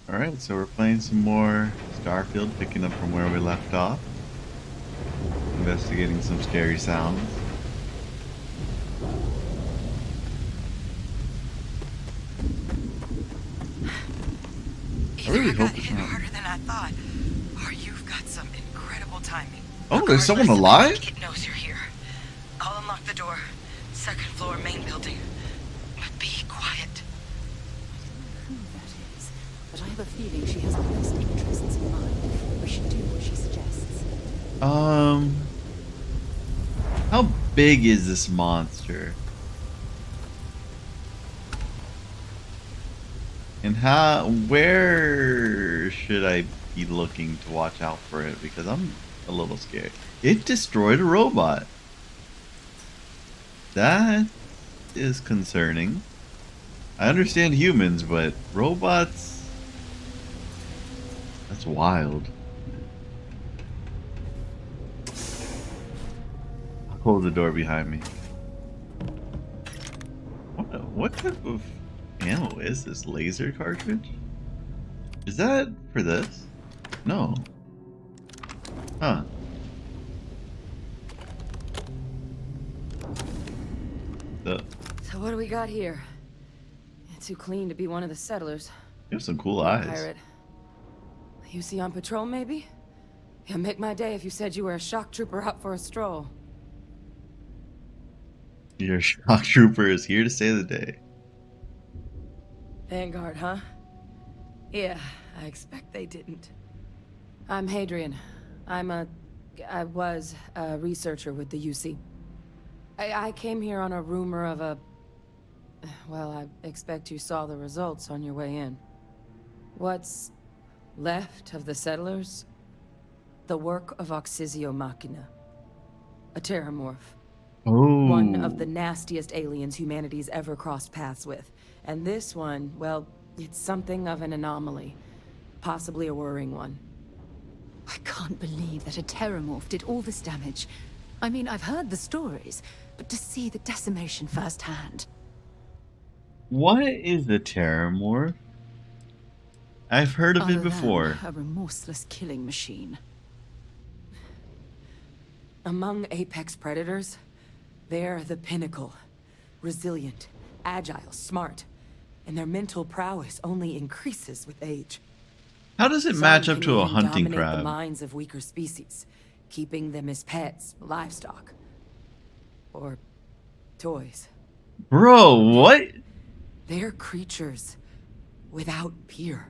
Alright, so we're playing some more Starfield, picking up from where we left off. Investigating some scary sounds. I Either really I got hope it's hit not... harder than I thought, or you've got some incredible timing. Oh, there's someone Regardless, I alive? think it knows you're here. I'll unlock the door. Second floor, main building. But be quiet. Who that is, but I have a feeling she has our best interests in mind. We should do what she suggests. How big is this monster? And where should I be looking to watch out for it? Because I'm a little scared. It destroyed a robot. That is concerning. I understand humans, but robots... That's wild. I'll close the door behind me. What type of ammo is this? Laser cartridge? Is that for this? No. Huh. You So what do we got here? It's too clean to be one of the settlers. have some cool Or a eyes. pirate. You see on patrol, maybe? Yeah, make my day if you said you were a shock trooper out for a stroll. Your shock trooper is here to save the day. Vanguard, huh? Yeah, I expect they didn't. I'm Hadrian. I was a researcher with the UC. I came here on a rumor of a... Well, I expect you saw the results on your way in. What's left of the settlers? The work of Oxysio Machina. A terramorph. Oh. One of the nastiest aliens humanity's ever crossed paths with. And this one, well, it's something of an anomaly. Possibly a worrying one. I can't believe that a terramorph did all this damage. I mean, I've heard the stories, but to see the decimation firsthand. What is the terramorph? I've heard of it before. A remorseless killing machine. Among apex predators, they're the pinnacle. Resilient, agile, smart. And their mental prowess only increases with age. How does it Some match up can to a even hunting dominate the crab? minds of weaker species, keeping them as pets, livestock, or toys. Bro, what? They're creatures without peer.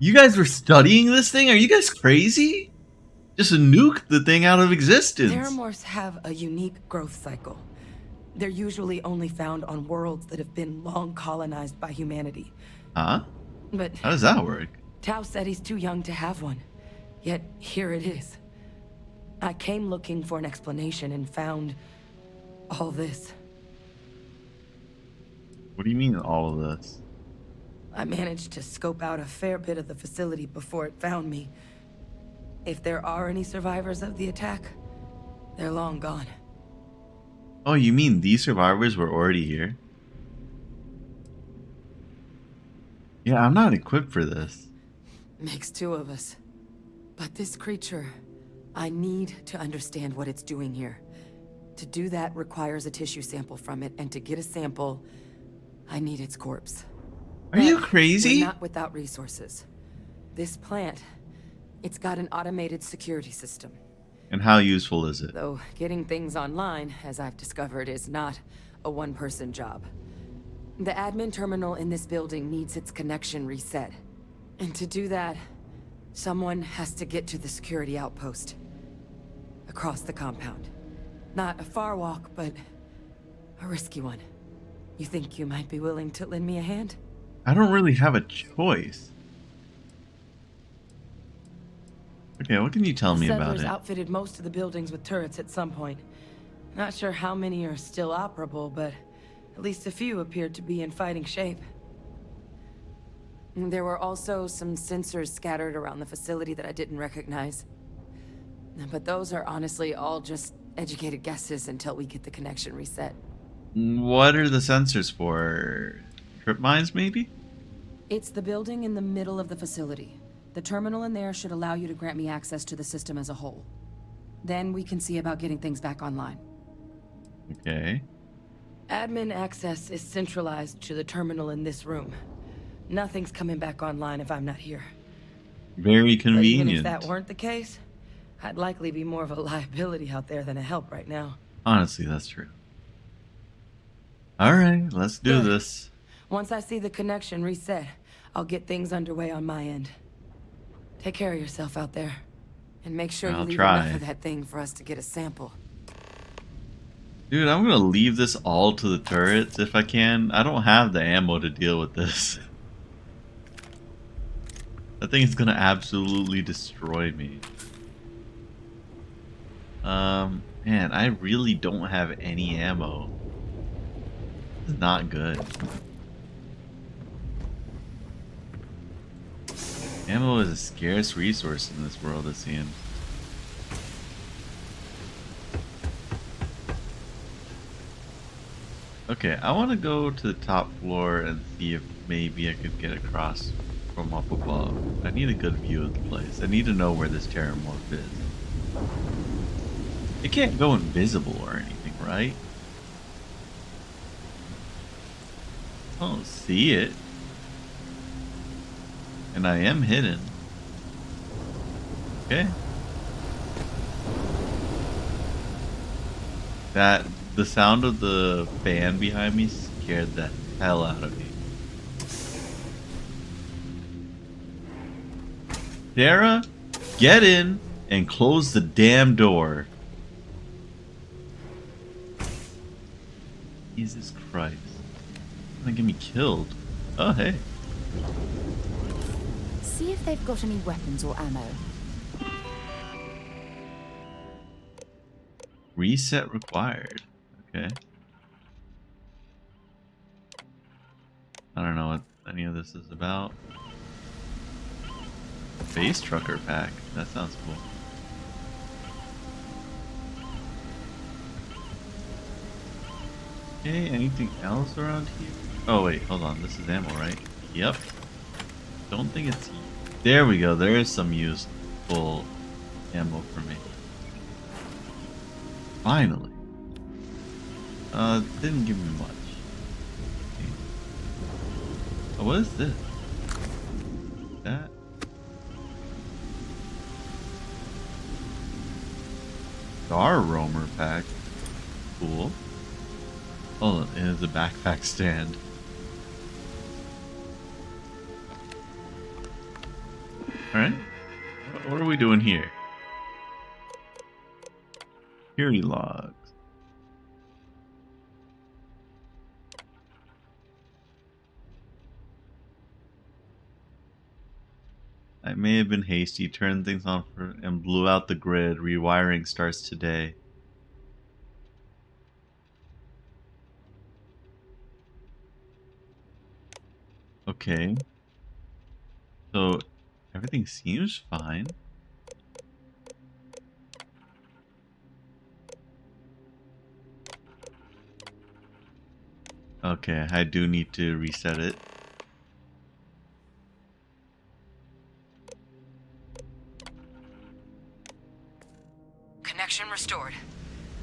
You guys were studying this thing? Are you guys crazy? Just nuke the thing out of existence. Terramorphs have a unique growth cycle. They're usually only found on worlds that have been long colonized by humanity. Huh? But How does that work? Tao said he's too young to have one. Yet here it is. I came looking for an explanation and found all this. What do you mean all of this? I managed to scope out a fair bit of the facility before it found me. If there are any survivors of the attack, they're long gone. Oh, you mean these survivors were already here? Yeah, I'm not equipped for this. Makes two of us. But this creature, I need to understand what it's doing here. To do that requires a tissue sample from it, and to get a sample, I need its corpse. Are you But crazy? we're not without resources. This plant, it's got an automated security system. And how useful is it? Though getting things online, as I've discovered, is not a one-person job. The admin terminal in this building needs its connection reset. And to do that, someone has to get to the security outpost. Across the compound. Not a far walk, but a risky one. You think you might be willing to lend me a hand? I don't really have a choice. Okay, what can you tell me about Settlers it? outfitted most of the buildings with turrets at some point. Not sure how many are still operable, but at least a few appeared to be in fighting shape. There were also some sensors scattered around the facility that I didn't recognize. But those are honestly all just educated guesses until we get the connection reset. What are the sensors for? Trip mines, maybe? It's the building in the middle of the facility. The terminal in there should allow you to grant me access to the system as a whole. Then we can see about getting things back online. Okay. Admin access is centralized to the terminal in this room. Nothing's coming back online if I'm not here. Very But convenient. even if that weren't the case, I'd likely be more of a liability out there than a help right now. Honestly, that's true. Alright, let's do Good. this. Once I see the connection reset, I'll get things underway on my end. Take care of yourself out there. And make sure you I'll leave try. enough of that thing for us to get a sample. Dude, I'm gonna leave this all to the turrets if I can. I don't have the ammo to deal with this. That thing is gonna absolutely destroy me. Man, I really don't have any ammo. This is not good. Ammo is a scarce resource in this world, it seems. Okay, I want to go to the top floor and see if maybe I could get across from up above. I need a good view of the place. I need to know where this terramorph is. It can't go invisible or anything, right? I don't see it. And I am hidden. Okay. The sound of the fan behind me scared the hell out of me. Sarah, get in and close the damn door. Jesus Christ. It's gonna get me killed. Oh, hey. See if they've got any weapons or ammo. Reset required. Okay. I don't know what any of this is about. Base trucker pack. That sounds cool. Okay, anything else around here? Oh wait, hold on. This is ammo, right? Yep. Don't think it's... There we go. There is some useful ammo for me. Finally. Didn't give me much. Okay. Oh, what is this? That? Star Roamer pack. Cool. Oh, it is a backpack stand. Alright. What are we doing here? Security logs. I may have been hasty, turned things on and blew out the grid. Rewiring starts today. Okay. So, everything seems fine. Okay, I do need to reset it. Connection restored.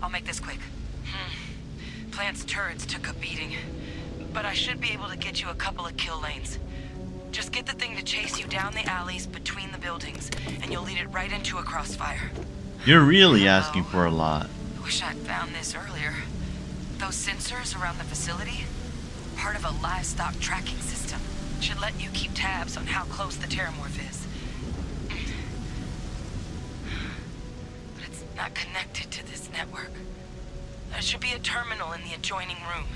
I'll make this quick. Plant's turrets took a beating, but I should be able to get you a couple of kill lanes. Just get the thing to chase you down the alleys between the buildings, and you'll lead it right into a crossfire. You're really asking for a lot. Wish I'd found this earlier. Those sensors around the facility? Part of a livestock tracking system. Should let you keep tabs on how close the terramorph is. But it's not connected to this network. There should be a terminal in the adjoining room.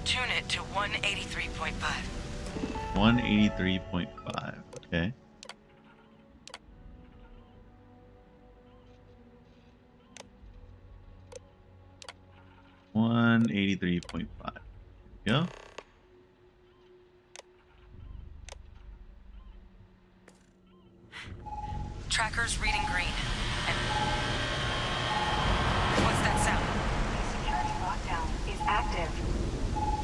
Tune it to 183.5. 183.5. Okay. $183.5. Go. Tracker's reading green. And what's that sound? Security lockdown is active.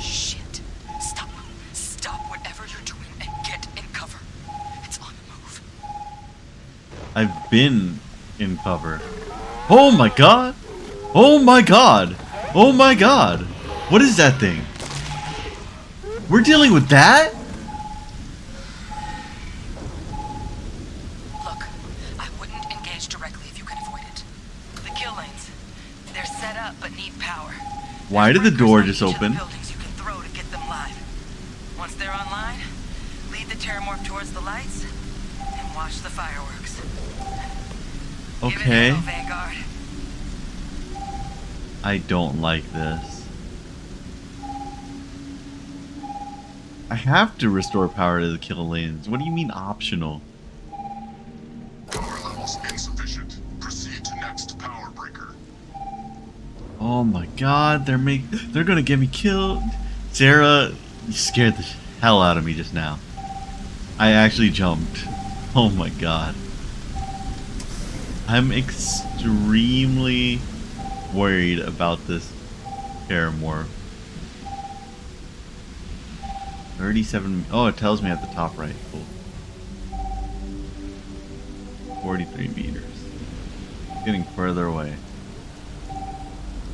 Shit. Stop. Stop whatever you're doing and get I've been in cover. Oh my god! Oh my god! Oh my god! What is that thing? We're dealing with that? Look, I wouldn't engage directly if you can avoid it. The kill lanes. They're set up but need power. Why did the There's door breakers just on each of the open? buildings you can throw to get them live. Once they're online, lead the Terramorph towards the lights and watch the fireworks. Give it Okay. hell, Vanguard. I don't like this. I have to restore power to the kill lanes. What do you mean optional? Power levels insufficient. Proceed to next power breaker. Oh my god, they're gonna get me killed. Sarah, you scared the hell out of me just now. I actually jumped. Oh my god. I'm extremely worried about this Terramorph. 37. Oh, it tells me at the top right. Cool. 43 meters. Getting further away.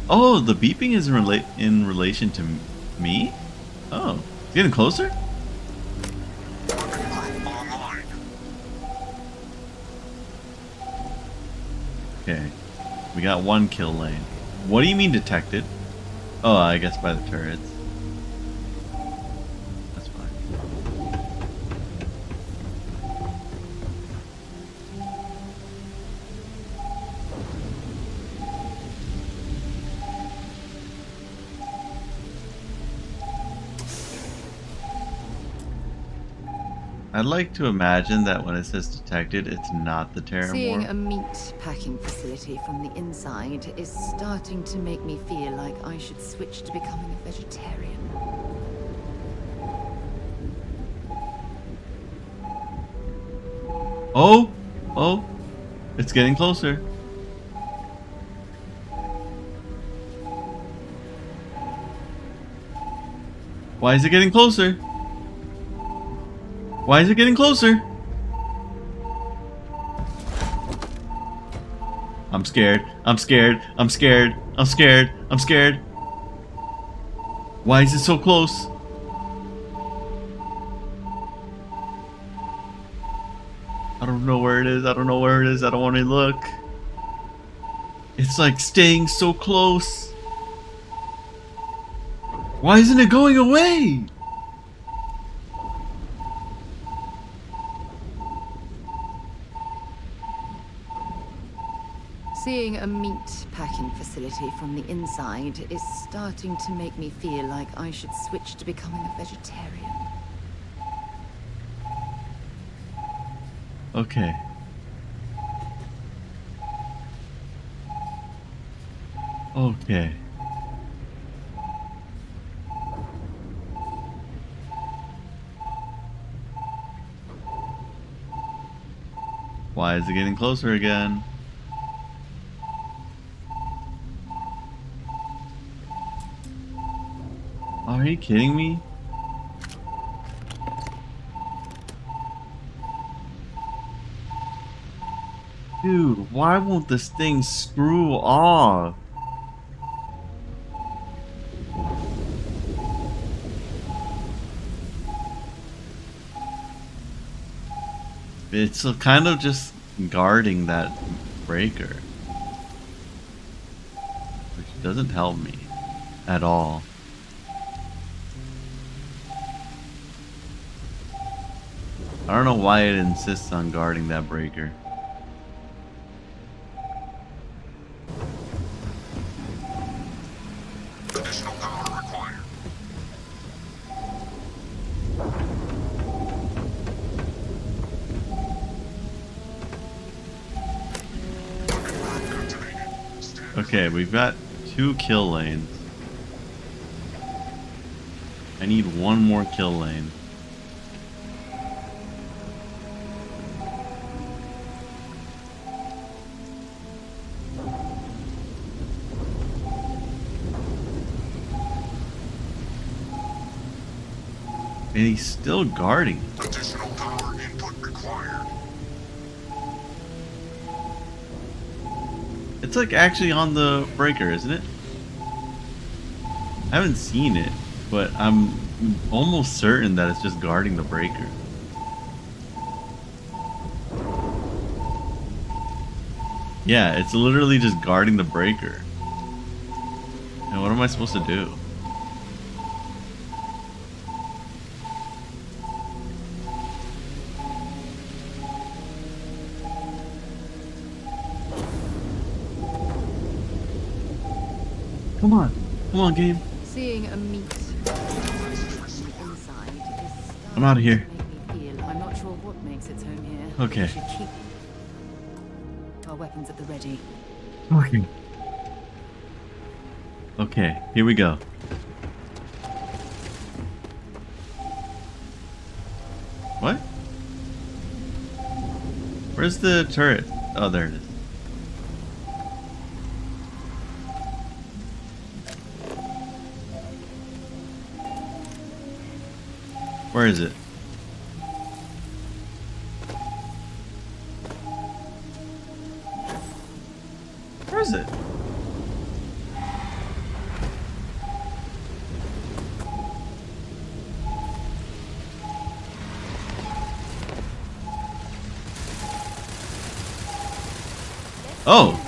Oh, the beeping is in relation to me? Oh, it's getting closer? Online. Okay. We got one kill lane. What do you mean detected? Oh, I guess by the turrets. That's fine. I'd like to imagine that when it says detected, it's not the Seeing a Terramorph. meat packing facility from the inside is starting to make me feel like I should switch to becoming a vegetarian. Oh! Oh! It's getting closer. Why is it getting closer? Why is it getting closer? I'm scared. I'm scared. I'm scared. I'm scared. I'm scared. Why is it so close? I don't know where it is. I don't know where it is. I don't want to look. It's like staying so close. Why isn't it going away? Seeing a meat packing facility from the inside is starting to make me feel like I should switch to becoming a vegetarian. Okay. Okay. Why is it getting closer again? Are you kidding me? Dude, why won't this thing screw off? It's kind of just guarding that breaker, which doesn't help me at all. I don't know why it insists on guarding that breaker. Additional power required. Activated. Stand Okay, we've got 2 kill lanes. I need 1 more kill lane. And he's still guarding. Additional power input required. It's like actually on the breaker, isn't it? I haven't seen it, but I'm almost certain that it's just guarding the breaker. Yeah, it's literally just guarding the breaker. And what am I supposed to do? Come on. Come on, game. Seeing a meat inside is I'm outta here. starting to make me feel I'm not sure what makes its home here. Okay. We should keep our weapons at the ready. Okay. Okay, here we go. What? Where's the turret? Oh, there it is. Where is it? Where is it? Oh!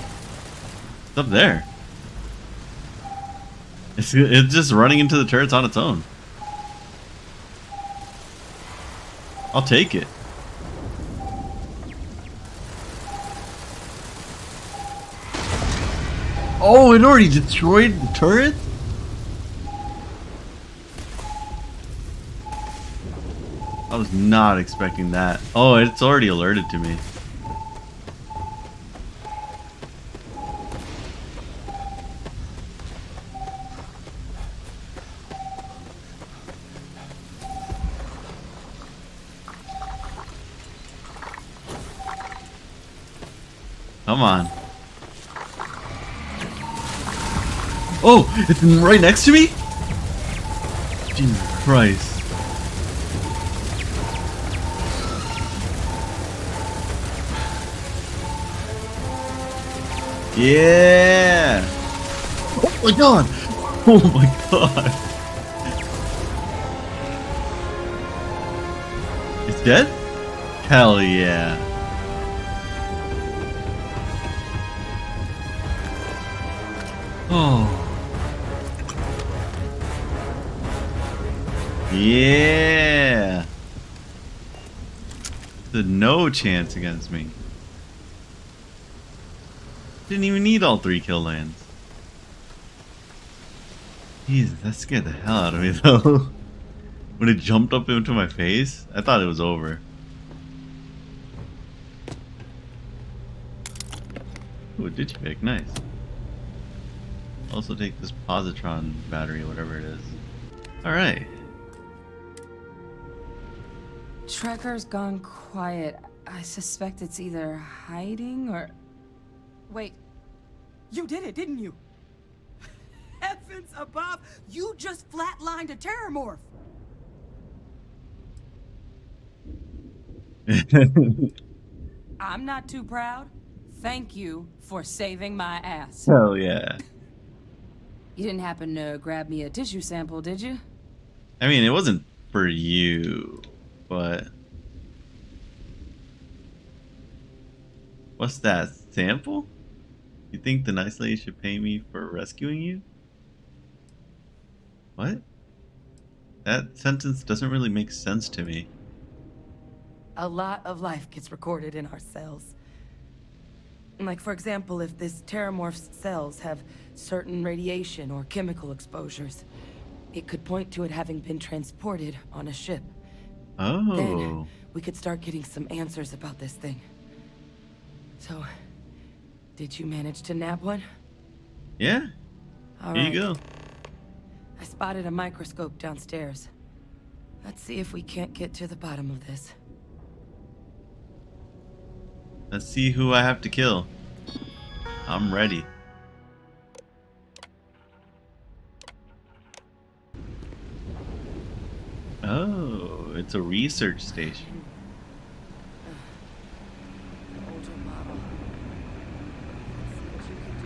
It's up there. It's just running into the turrets on its own. I'll take it. Oh, it already destroyed the turret? I was not expecting that. Oh, it's already alerted to me. Come on. Oh, it's right next to me? Jesus Christ. Yeah. Oh my god. Oh my god. It's dead? Hell yeah. Oh. Yeah. There's no chance against me. Didn't even need all 3 kill lands. Jesus, that scared the hell out of me though. When it jumped up into my face, I thought it was over. Ooh, a digipick, nice. Also take this positron battery, whatever it is. Alright. Trekker's gone quiet. I suspect it's either hiding or... Wait. You did it, didn't you? Heavens above! You just flatlined a terramorph! I'm not too proud. Thank you for saving my ass. Hell yeah. You didn't happen to grab me a tissue sample, did you? I mean, it wasn't for you, but... What's that, sample? You think the nice lady should pay me for rescuing you? What? That sentence doesn't really make sense to me. A lot of life gets recorded in our cells. Like, for example, if this terramorph's cells have certain radiation or chemical exposures, it could point to it having been transported on a ship. Oh. Then we could start getting some answers about this thing. So, did you manage to nab one? Yeah. All Here right. you go. I spotted a microscope downstairs. Let's see if we can't get to the bottom of this. Let's see who I have to kill. I'm ready. Oh, it's a research station. Older model. Let's see what you can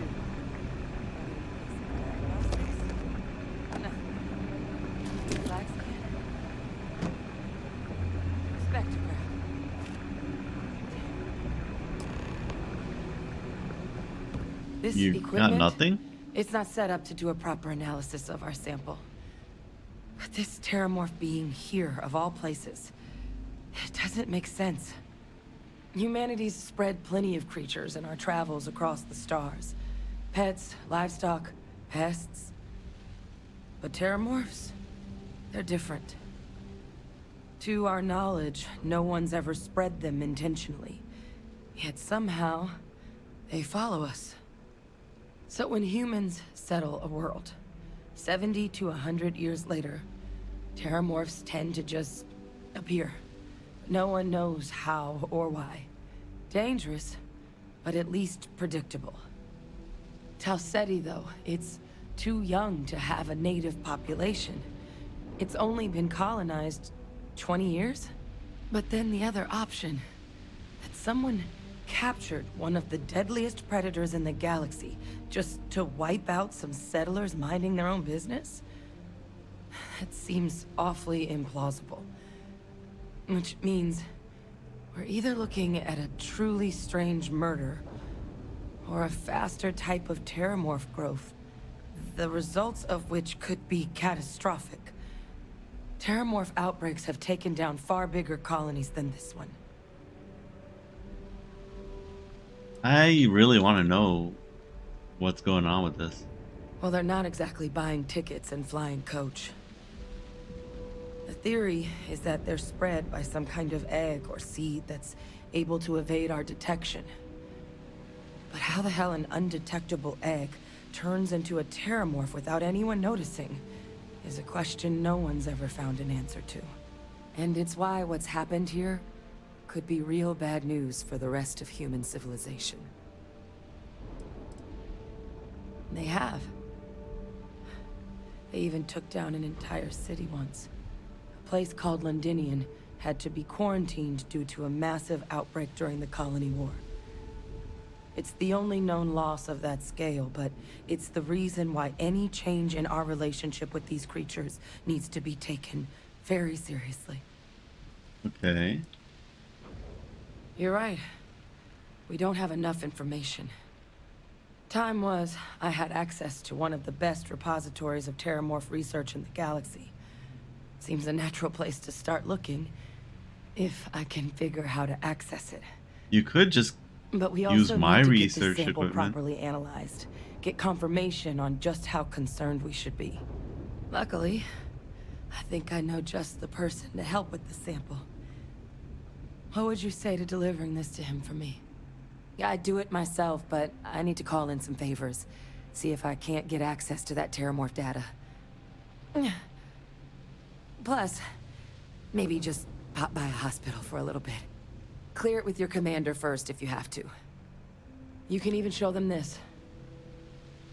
This You got equipment, nothing? it's not set up to do a proper analysis of our sample. But this terramorph being here, of all places, it doesn't make sense. Humanity's spread plenty of creatures in our travels across the stars. Pets, livestock, pests. But terramorphs, they're different. To our knowledge, no one's ever spread them intentionally. Yet somehow, they follow us. So when humans settle a world, 70 to 100 years later, terramorphs tend to just appear. No one knows how or why. Dangerous, but at least predictable. Talseti, though, it's too young to have a native population. It's only been colonized 20 years? But then the other option, that someone captured one of the deadliest predators in the galaxy just to wipe out some settlers minding their own business? That seems awfully implausible. Which means we're either looking at a truly strange murder or a faster type of terramorph growth, the results of which could be catastrophic. Terramorph outbreaks have taken down far bigger colonies than this one. I really want to know what's going on with this. Well, they're not exactly buying tickets and flying coach. The theory is that they're spread by some kind of egg or seed that's able to evade our detection. But how the hell an undetectable egg turns into a terramorph without anyone noticing is a question no one's ever found an answer to. And it's why what's happened here could be real bad news for the rest of human civilization. They have. They even took down an entire city once. A place called Londinian had to be quarantined due to a massive outbreak during the Colony War. It's the only known loss of that scale, but it's the reason why any change in our relationship with these creatures needs to be taken very seriously. Okay. You're right. We don't have enough information. Time was, I had access to one of the best repositories of terramorph research in the galaxy. Seems a natural place to start looking, if I can figure how to access it. You could just But we use also my need to research get this sample equipment. properly analyzed. Get confirmation on just how concerned we should be. Luckily, I think I know just the person to help with the sample. What would you say to delivering this to him for me? Yeah, I'd do it myself, but I need to call in some favors. See if I can't get access to that terramorph data. Plus, maybe just pop by a hospital for a little bit. Clear it with your commander first if you have to. You can even show them this.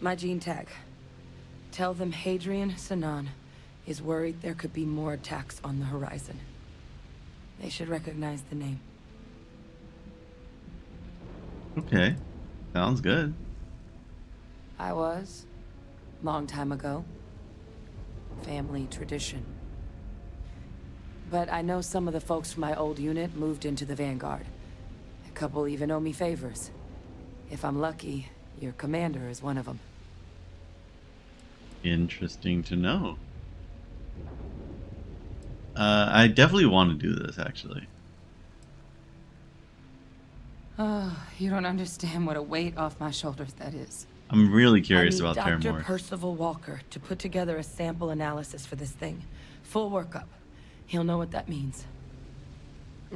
My gene tag. Tell them Hadrian Sinan is worried there could be more attacks on the horizon. They should recognize the name. Okay. Sounds good. I was. Long time ago. Family tradition. But I know some of the folks from my old unit moved into the Vanguard. A couple even owe me favors. If I'm lucky, your commander is one of them. Interesting to know. I definitely want to do this, actually. Oh, you don't understand what a weight off my shoulders that is. I'm really curious I need about Dr. Terramorph. Percival Walker to put together a sample analysis for this thing. Full workup. He'll know what that means.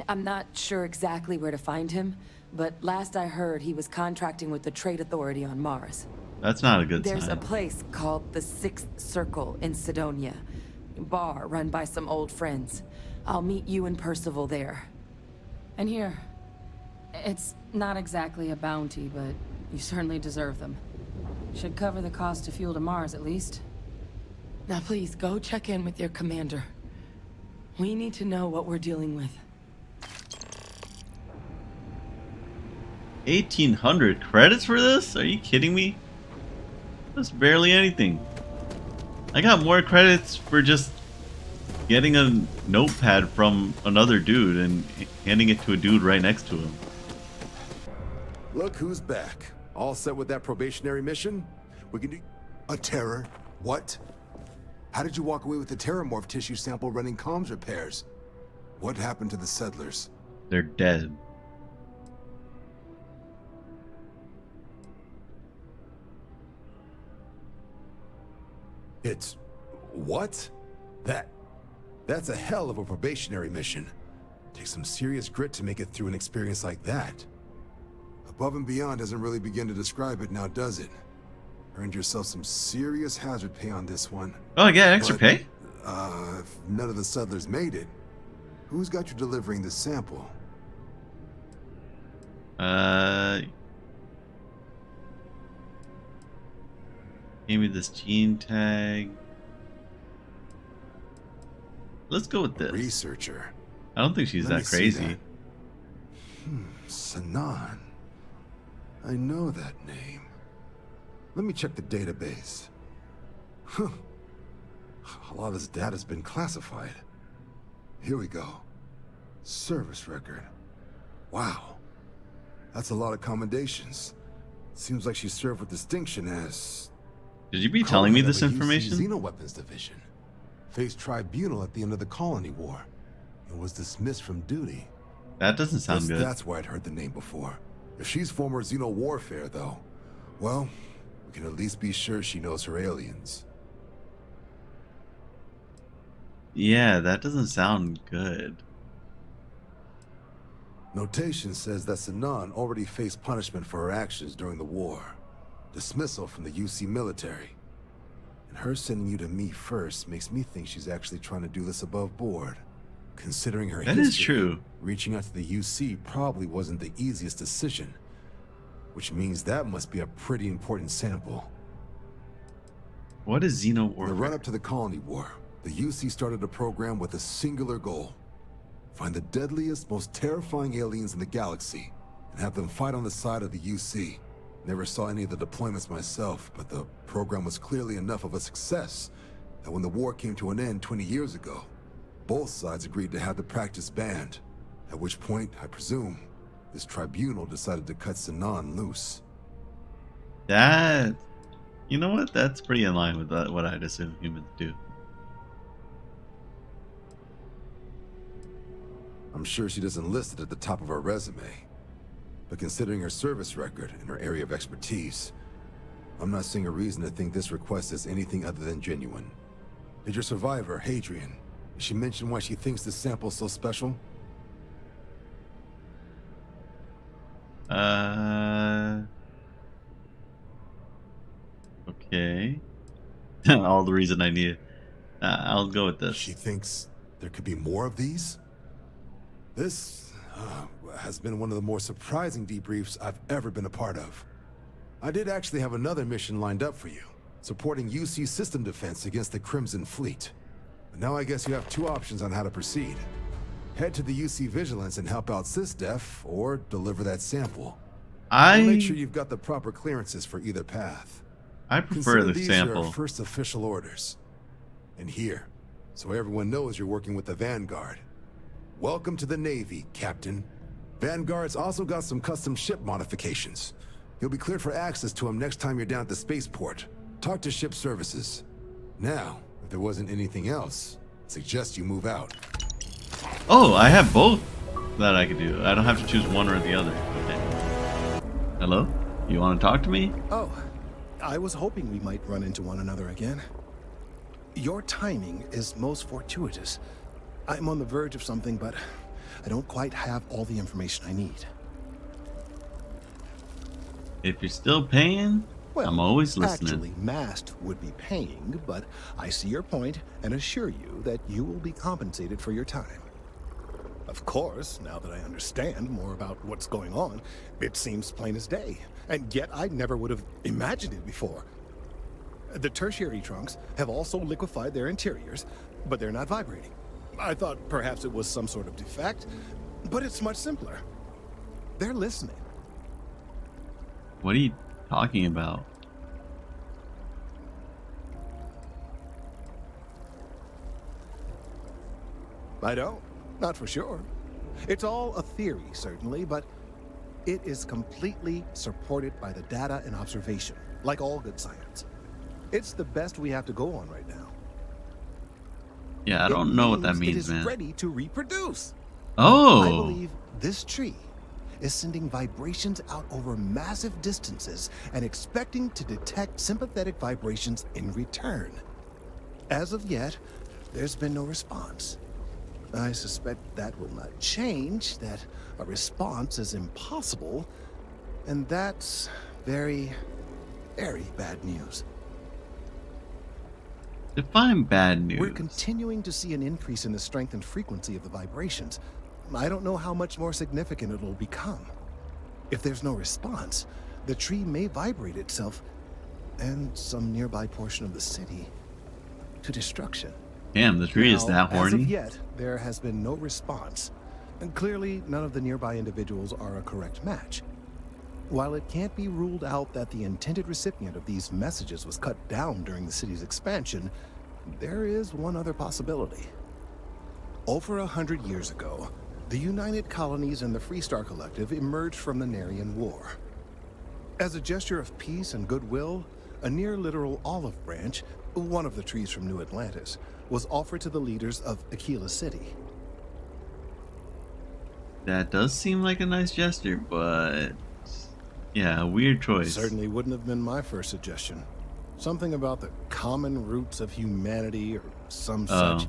I'm not sure exactly where to find him, but last I heard he was contracting with the Trade Authority on Mars. That's not a good There's sign. a place called the Sixth Circle in Sidonia. A bar run by some old friends. I'll meet you and Percival there. And here, it's not exactly a bounty, but you certainly deserve them. Should cover the cost of fuel to Mars, at least. Now please, go check in with your commander. We need to know what we're dealing with. 1,800 credits for this? Are you kidding me? That's barely anything. I got more credits for just getting a notepad from another dude and handing it to a dude right next to him. Look who's back. All set with that probationary mission? We can do... A terror? What? How did you walk away with the terramorph tissue sample running comms repairs? What happened to the settlers? They're dead. It's... what? That's a hell of a probationary mission. Takes some serious grit to make it through an experience like that. Above and beyond doesn't really begin to describe it now, does it? Earned yourself some serious hazard pay on this one. Oh, I get extra But, pay? If none of the settlers made it, who's got you delivering the sample? Gave me this gene tag. Let's go with this. Researcher. I don't think she's Let me that see crazy. that. Sanan. I know that name. Let me check the database. Huh. A lot of this data's been classified. Here we go. Service record. Wow. That's a lot of commendations. Seems like she served with distinction as... Should you be telling me co-head of this a UC information? Xenoweapons Division. Faced tribunal at the end of the Colony War. And was dismissed from duty. That doesn't sound Guess good. that's where I'd heard the name before. If she's former Xeno warfare, though, well, we can at least be sure she knows her aliens. Yeah, that doesn't sound good. Notation says that Sanan already faced punishment for her actions during the war. Dismissal from the UC military. And her sending you to me first makes me think she's actually trying to do this above board. Considering her That history, is true. reaching out to the UC probably wasn't the easiest decision. Which means that must be a pretty important sample. What is Xeno In the warfare? run-up to the Colony War, the UC started a program with a singular goal. Find the deadliest, most terrifying aliens in the galaxy, and have them fight on the side of the UC. Never saw any of the deployments myself, but the program was clearly enough of a success that when the war came to an end 20 years ago, both sides agreed to have the practice banned. At which point, I presume, this tribunal decided to cut Sanan loose. That... You know what? That's pretty in line with what I'd assume humans do. I'm sure she doesn't list it at the top of her resume. But considering her service record and her area of expertise, I'm not seeing a reason to think this request is anything other than genuine. Did your survivor, Hadrian, did she mention why she thinks this sample's so special? Okay. All the reason I need it. I'll go with this. She thinks there could be more of these? This has been one of the more surprising debriefs I've ever been a part of. I did actually have another mission lined up for you, supporting UC system defense against the Crimson Fleet. But now I guess you have two options on how to proceed. Head to the UC Vigilance and help out SysDef, or deliver that sample. We'll make sure you've got the proper clearances for either path. I prefer Consider the these sample. your first official orders. And here, so everyone knows you're working with the Vanguard. Welcome to the Navy, Captain. Vanguard's also got some custom ship modifications. You'll be cleared for access to them next time you're down at the spaceport. Talk to ship services. Now, if there wasn't anything else, I suggest you move out. Oh, I have both that I could do. I don't have to choose one or the other. Okay. Hello? You want to talk to me? Oh, I was hoping we might run into one another again. Your timing is most fortuitous. I'm on the verge of something, but I don't quite have all the information I need. If you're still paying, Well, I'm always listening. Actually, Mast would be paying, but I see your point and assure you that you will be compensated for your time. Of course, now that I understand more about what's going on, it seems plain as day, and yet I never would have imagined it before. The tertiary trunks have also liquefied their interiors, but they're not vibrating. I thought perhaps it was some sort of defect, but it's much simpler. They're listening. What are you talking about? I don't. Not for sure. It's all a theory, certainly, but It is completely supported by the data and observation, like all good science. It's the best we have to go on right now. Yeah, I It don't know what that means it means, is man. ready to reproduce. Oh, I believe this tree is sending vibrations out over massive distances and expecting to detect sympathetic vibrations in return. As of yet, there's been no response. I suspect that will not change, that a response is impossible, and that's very, very bad news. define bad news. We're continuing to see an increase in the strength and frequency of the vibrations. I don't know how much more significant it'll become. If there's no response, the tree may vibrate itself and some nearby portion of the city to destruction. Damn, the tree is Now, that horny. As of yet, there has been no response. And clearly, none of the nearby individuals are a correct match. While it can't be ruled out that the intended recipient of these messages was cut down during the city's expansion, there is one other possibility. Over 100 years ago, the United Colonies and the Freestar Collective emerged from the Narian War. As a gesture of peace and goodwill, a near-literal olive branch, one of the trees from New Atlantis, was offered to the leaders of Aquila City. That does seem like a nice gesture, but yeah, a weird choice. Certainly wouldn't have been my first suggestion. Something about the common roots of humanity or some such.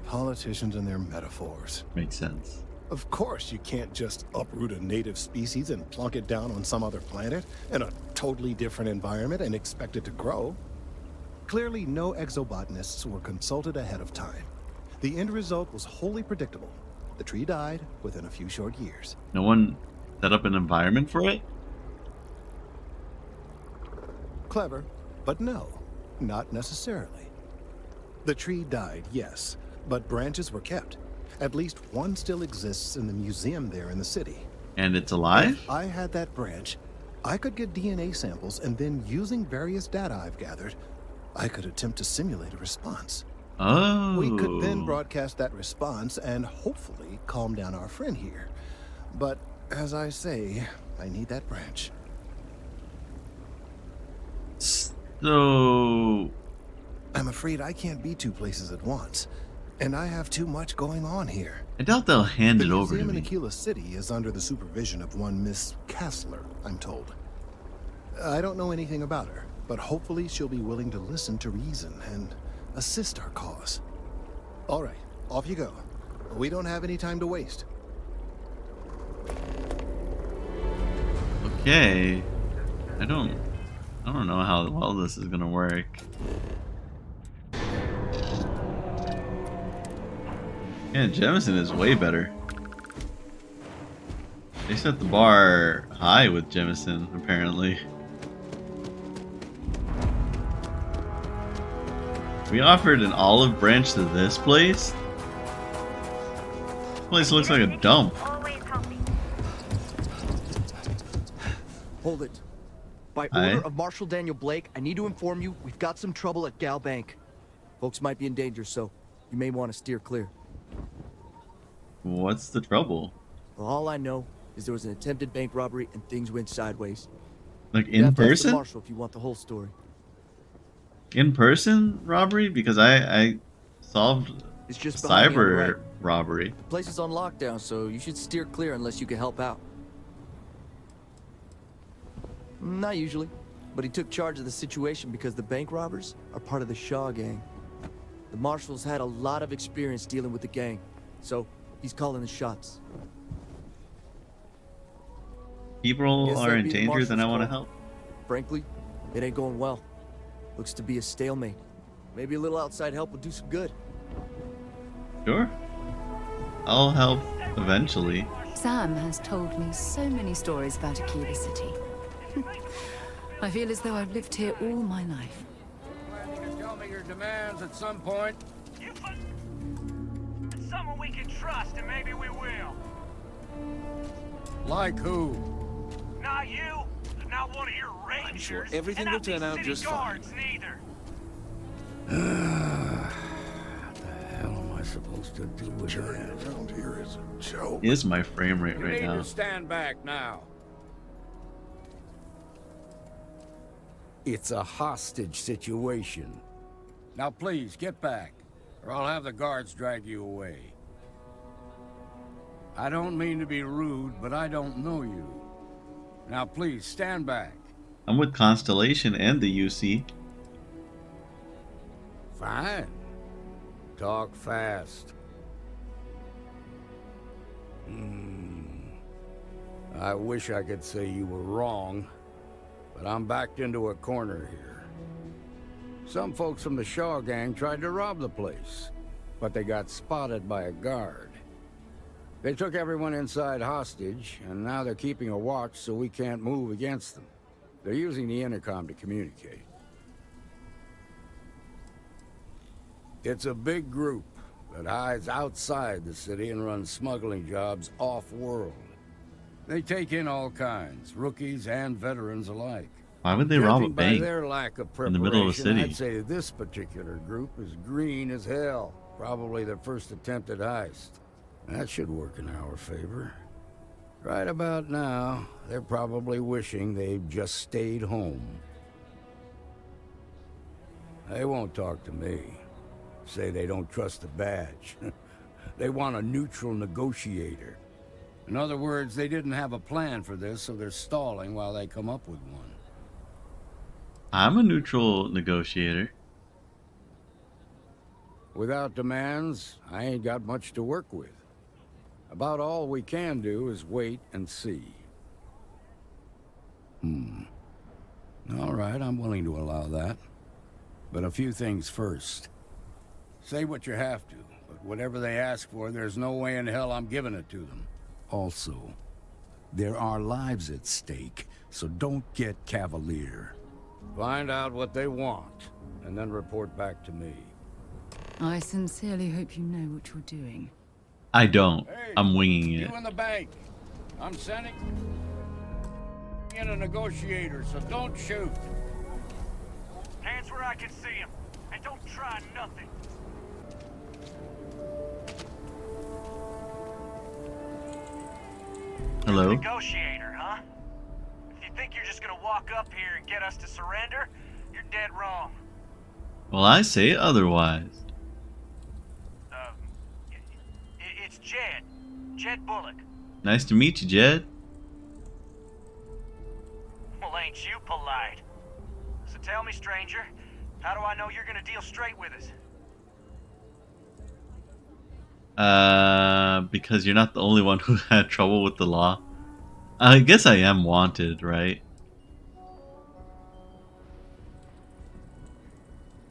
Politicians and their metaphors. Makes sense. Of course you can't just uproot a native species and plunk it down on some other planet in a totally different environment and expect it to grow. Clearly no exobotanists were consulted ahead of time. The end result was wholly predictable. The tree died within a few short years. No one set up an environment for it? Clever, but no, not necessarily. The tree died, yes, but branches were kept. At least one still exists in the museum there in the city. And it's alive? If I had that branch, I could get DNA samples, and then using various data I've gathered, I could attempt to simulate a response. Oh. We could then broadcast that response and hopefully calm down our friend here. But as I say, I need that branch. So I'm afraid I can't be two places at once, and I have too much going on here. I doubt they'll hand The it over to museum in me. Aquila City is under the supervision of one Miss Kassler, I'm told. I don't know anything about her, but hopefully she'll be willing to listen to reason and assist our cause. All right, off you go. We don't have any time to waste. Okay. I don't know how well this is gonna work. Yeah, Jemison is way better. They set the bar high with Jemison, apparently. We offered an olive branch to this place? This place looks like a dump. Hold it. By Aye. order of Marshal Daniel Blake, I need to inform you we've got some trouble at Gal Bank. Folks might be in danger, so you may want to steer clear. What's the trouble? Well, all I know is there was an attempted bank robbery and things went sideways. Like You in have to ask the person? Marshal if you want the whole story. In person robbery? Because I solved It's just behind me on the cyber right. robbery. The place is on lockdown, so you should steer clear unless you can help out. Not usually, but he took charge of the situation because the bank robbers are part of the Shaw gang. The Marshal's had a lot of experience dealing with the gang, so he's calling the shots. People Guess are that'd in be the danger, then I Marshal's want to call. help. Frankly, it ain't going well. Looks to be a stalemate. Maybe a little outside help would do some good. Sure. I'll help eventually. Sam has told me so many stories about Aquila City. I feel as though I've lived here all my life. You can tell me your demands at some point. You put someone we can trust, and maybe we will. Like who? Not you, not one of your rangers. I'm sure everything and will not these turn out city just fine. guards neither. What the hell am I supposed to do with Journey that? around here is a joke. Is my frame rate You right need now? to stand back now. It's a hostage situation. Now please, get back, or I'll have the guards drag you away. I don't mean to be rude, but I don't know you. Now please, stand back. I'm with Constellation and the UC. Fine. Talk fast. I wish I could say you were wrong, but I'm backed into a corner here. Some folks from the Shaw gang tried to rob the place, but they got spotted by a guard. They took everyone inside hostage, and now they're keeping a watch so we can't move against them. They're using the intercom to communicate. It's a big group that hides outside the city and runs smuggling jobs off-world. They take in all kinds, rookies and veterans alike. Why would they rob a Judging by bank their lack of in the middle of a preparation, city? I'd say this particular group is green as hell. Probably their first attempted heist. That should work in our favor. Right about now, they're probably wishing they'd just stayed home. They won't talk to me. Say they don't trust the badge. They want a neutral negotiator. In other words, they didn't have a plan for this, so they're stalling while they come up with one. I'm a neutral negotiator. Without demands, I ain't got much to work with. About all we can do is wait and see. All right, I'm willing to allow that. But a few things first. Say what you have to, but whatever they ask for, there's no way in hell I'm giving it to them. Also, there are lives at stake, so don't get cavalier. Find out what they want, and then report back to me. I sincerely hope you know what you're doing. I don't. Hey, I'm winging it. You in the bank. I'm sending in a negotiator, so don't shoot. Hands where I can see him. And don't try nothing. Hello? Negotiator, huh? If you think you're just gonna walk up here and get us to surrender, you're dead wrong. Well, I say otherwise. It's Jed. Jed Bullock. Nice to meet you, Jed. Well, ain't you polite? So tell me, stranger, how do I know you're gonna deal straight with us? Because you're not the only one who had trouble with the law. I guess I am wanted, right?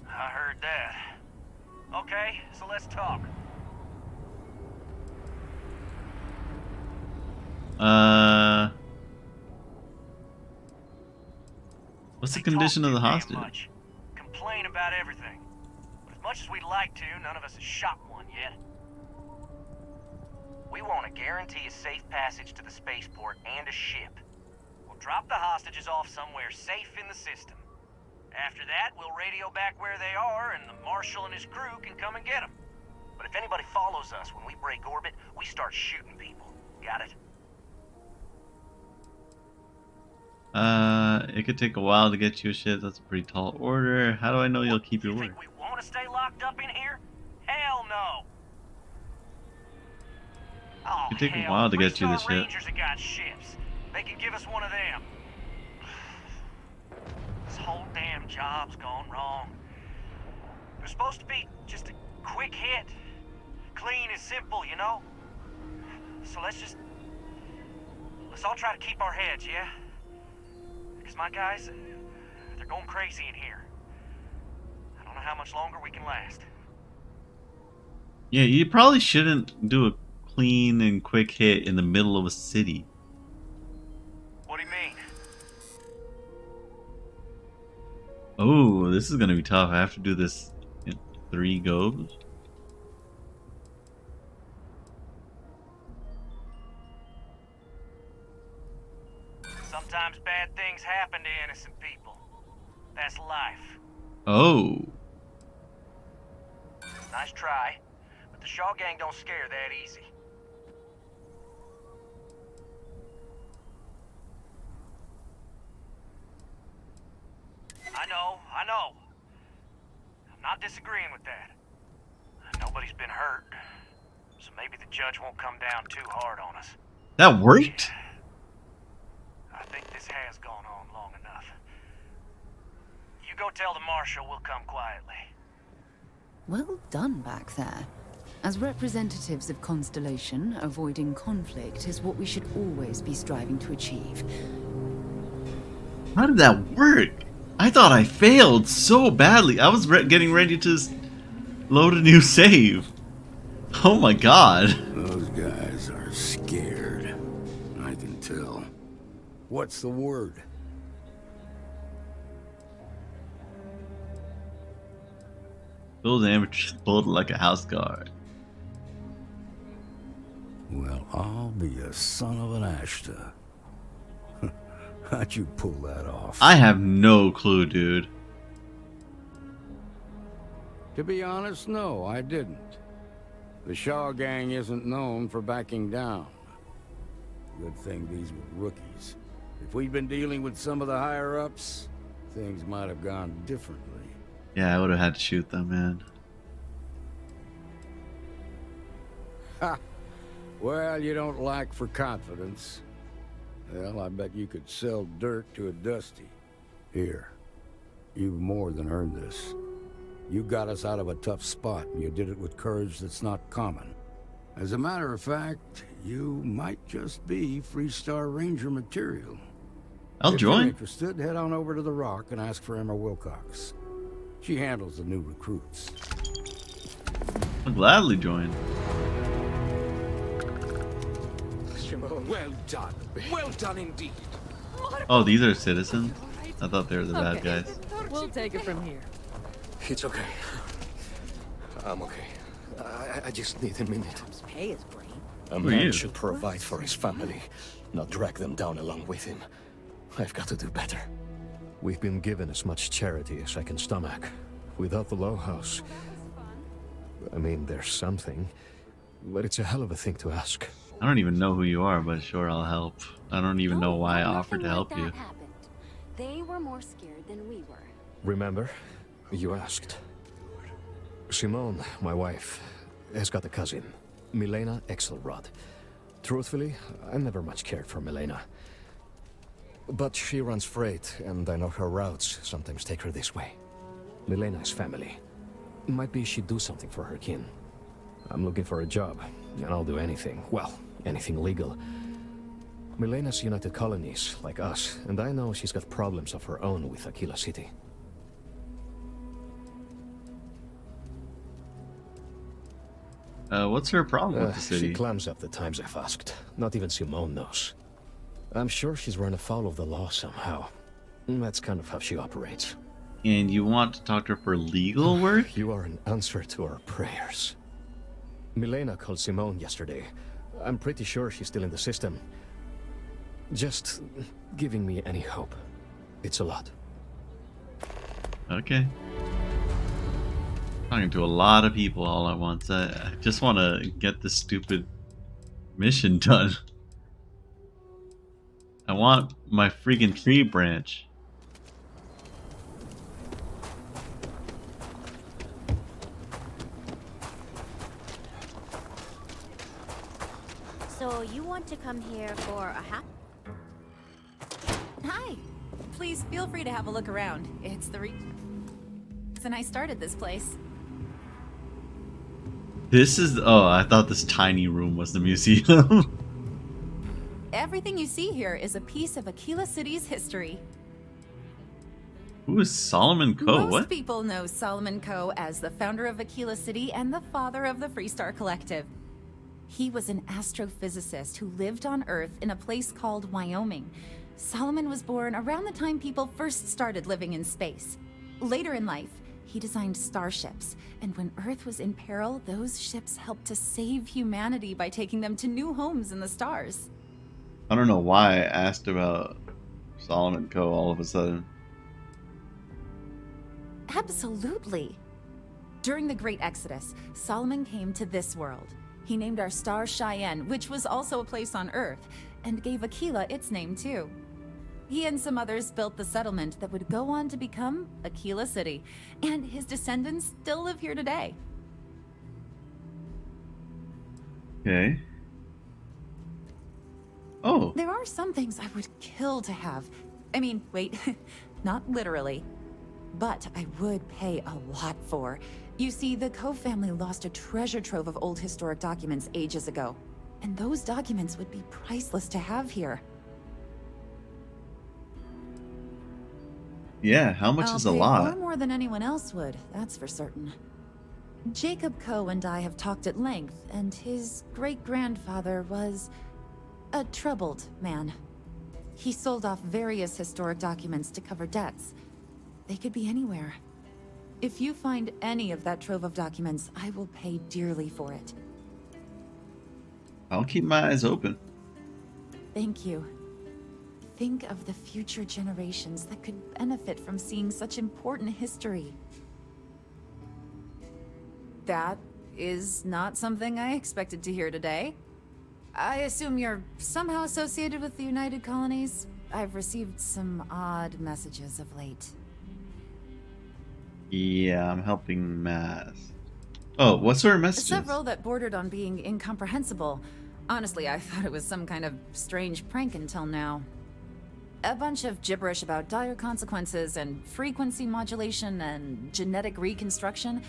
I heard that. Okay, so let's talk. What's the They condition talk of the too damn hostage? much. Complain about everything. But as much as we'd like to, none of us has shot one yet. We want to guarantee a safe passage to the spaceport and a ship. We'll drop the hostages off somewhere safe in the system. After that, we'll radio back where they are, and the Marshal and his crew can come and get them. But if anybody follows us when we break orbit, we start shooting people. Got it? It could take a while to get you a ship. That's a pretty tall order. How do I know you'll keep your You word? think we want to stay locked up in here? Hell no! Oh, It could take a hell, while to get you the three-star ship. Rangers have got ships. They can give us one of them. This whole damn job's gone wrong. It was supposed to be just a quick hit. Clean and simple, you know? So let's all try to keep our heads, yeah? Because my guys, they're going crazy in here. I don't know how much longer we can last. Yeah, you probably shouldn't do a clean and quick hit in the middle of a city. What do you mean? Oh, this is gonna be tough. I have to do this in 3 goes. Sometimes bad things happen to innocent people. That's life. Oh. Nice try, but the Shaw gang don't scare that easy. I know. I'm not disagreeing with that. Nobody's been hurt, so maybe the judge won't come down too hard on us. That worked? I think this has gone on long enough. You go tell the marshal we'll come quietly. Well done back there. As representatives of Constellation, avoiding conflict is what we should always be striving to achieve. How did that work? I thought I failed so badly. I was getting ready to load a new save. Oh my god. Those guys are scared. I can tell. What's the word? Those amateurs pulled like a house guard. Well, I'll be a son of an Ashta. How'd you pull that off? I have no clue, dude. To be honest, no, I didn't. The Shaw gang isn't known for backing down. Good thing these were rookies. If we'd been dealing with some of the higher-ups, things might have gone differently. Yeah, I would have had to shoot them, man. Ha! Well, you don't lack for confidence. Well, I bet you could sell dirt to a Dusty. Here, you've more than earned this. You got us out of a tough spot, and you did it with courage that's not common. As a matter of fact, you might just be Freestar Ranger material. I'll If you're join. interested, head on over to the Rock and ask for Emma Wilcox. She handles the new recruits. I'll gladly join. Well done. Well done indeed. Oh, these are citizens? I thought they were the bad guys. We'll take it from here. It's okay. I'm okay. I just need a minute. Pay his brain. A man should provide for his family, not drag them down along with him. I've got to do better. We've been given as much charity as I can stomach. Without the Low House, I mean, there's something, but it's a hell of a thing to ask. I don't even know who you are, but sure, I'll help. I don't even know why I offered to help you. Happened. They were more scared than we were. Remember? You asked. Simone, my wife, has got a cousin, Milena Exelrod. Truthfully, I never much cared for Milena. But she runs freight, and I know her routes sometimes take her this way. Milena is family. Might be she'd do something for her kin. I'm looking for a job, and I'll do anything. Well, anything legal. Milena's United Colonies, like us, and I know she's got problems of her own with Aquila City. What's her problem with the city? She clams up the times I've asked. Not even Simone knows. I'm sure she's run afoul of the law somehow. That's kind of how she operates. And you want to talk to her for legal work? You are an answer to our prayers. Milena called Simone yesterday. I'm pretty sure she's still in the system. Just giving me any hope. It's a lot. Okay. Talking to a lot of people all at once. I just want to get this stupid mission done. I want my freaking tree branch. So you want to come here for a hat? Hi. Please feel free to have a look around. It's the reason I started this place. This is... Oh, I thought this tiny room was the museum. Everything you see here is a piece of Aquila City's history. Who is Solomon Coe? Most What? people know Solomon Coe as the founder of Aquila City and the father of the Freestar Collective. He was an astrophysicist who lived on Earth in a place called Wyoming. Solomon was born around the time people first started living in space. Later in life, he designed starships, and when Earth was in peril, those ships helped to save humanity by taking them to new homes in the stars. I don't know why I asked about Solomon Coe all of a sudden. Absolutely. During the Great Exodus, Solomon came to this world. He named our star Cheyenne, which was also a place on Earth, and gave Aquila its name too. He and some others built the settlement that would go on to become Aquila City, and his descendants still live here today. Okay. Oh. There are some things I would kill to have. I mean, wait, not literally. But I would pay a lot for. You see, the Coe family lost a treasure trove of old historic documents ages ago. And those documents would be priceless to have here. Yeah, how much is a lot? Far more than anyone else would, that's for certain. Jacob Coe and I have talked at length, and his great-grandfather was a troubled man. He sold off various historic documents to cover debts. They could be anywhere. If you find any of that trove of documents, I will pay dearly for it. I'll keep my eyes open. Thank you. Think of the future generations that could benefit from seeing such important history. That is not something I expected to hear today. I assume you're somehow associated with the United Colonies? I've received some odd messages of late. Yeah, I'm helping Math. Oh, what sort of messages? Several that bordered on being incomprehensible. Honestly, I thought it was some kind of strange prank until now. A bunch of gibberish about dire consequences and frequency modulation and genetic reconstruction.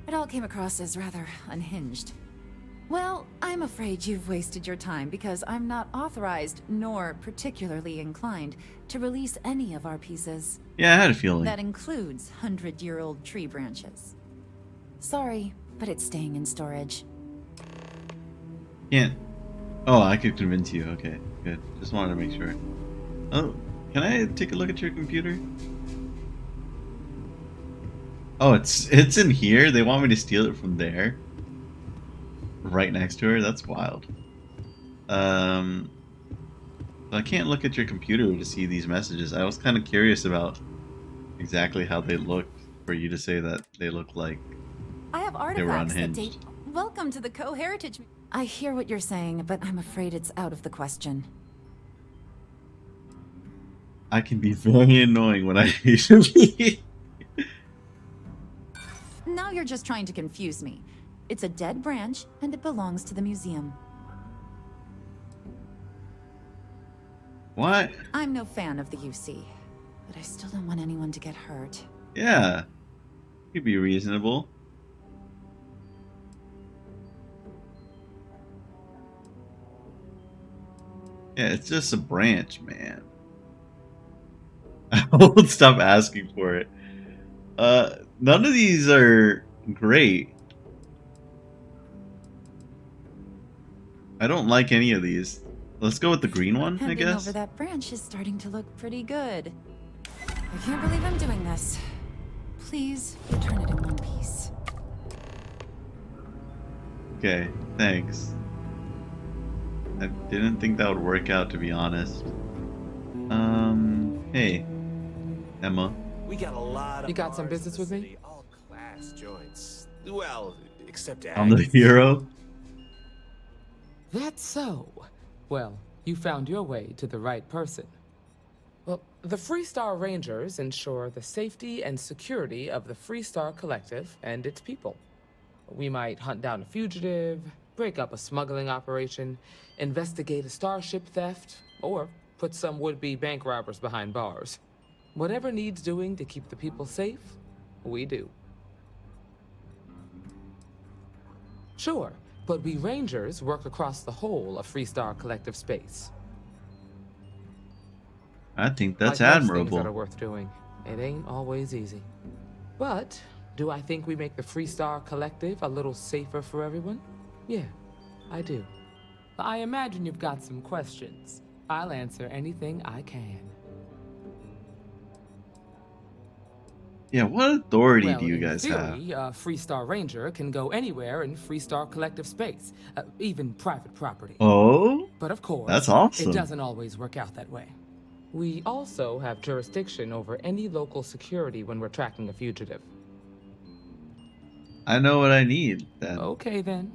It all came across as rather unhinged. Well, I'm afraid you've wasted your time because I'm not authorized nor particularly inclined to release any of our pieces. Yeah, I had a feeling. That includes 100-year-old tree branches. Sorry, but it's staying in storage. Can't. Oh, I could convince you. Okay, good. Just wanted to make sure. Oh, can I take a look at your computer? Oh, it's in here? They want me to steal it from there? Right next to her? That's wild. I can't look at your computer to see these messages. I was kind of curious about exactly how they looked for you to say that they look like I have artifacts that date. Welcome to the Co-Heritage. I hear what you're saying, but I'm afraid it's out of the question. I can be very annoying when I should be. Now you're just trying to confuse me. It's a dead branch, and it belongs to the museum. What? I'm no fan of the UC, but I still don't want anyone to get hurt. Yeah. You'd be reasonable. Yeah, it's just a branch, man. I won't stop asking for it. None of these are great. I don't like any of these. Let's go with the green one, I guess. Over that branch is starting to look pretty good. I can't believe I'm doing this. Please return it in one piece. Okay, thanks. I didn't think that would work out, to be honest. Hey, Emma. We got a lot of You got some business with me? All class joints. Well, except I'm the hero. That's so. Well, you found your way to the right person. Well, the Freestar Rangers ensure the safety and security of the Freestar Collective and its people. We might hunt down a fugitive, break up a smuggling operation, investigate a starship theft, or put some would-be bank robbers behind bars. Whatever needs doing to keep the people safe, we do. Sure, but we Rangers work across the whole of Freestar Collective space. I think that's like most things admirable. that are worth doing. It ain't always easy. But do I think we make the Freestar Collective a little safer for everyone? Yeah, I do. I imagine you've got some questions. I'll answer anything I can. Yeah, what authority Well, do you in guys have? theory, a Freestar Ranger can go anywhere in Freestar Collective space, even private property. Oh? But of course, That's awesome. it doesn't always work out that way. We also have jurisdiction over any local security when we're tracking a fugitive. I know what I need, then. Okay, then.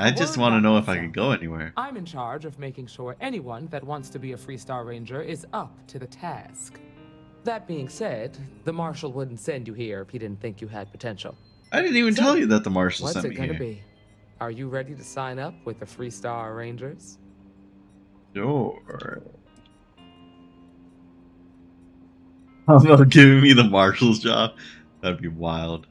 I just Word want to got know me if I can sent. go anywhere. I'm in charge of making sure anyone that wants to be a Freestar Ranger is up to the task. That being said, the Marshal wouldn't send you here if he didn't think you had potential. I didn't even So, tell you that the Marshal what's sent it me gonna here. be? Are you ready to sign up with the Freestar Rangers? Sure. How about giving me the Marshal's job? That'd be wild.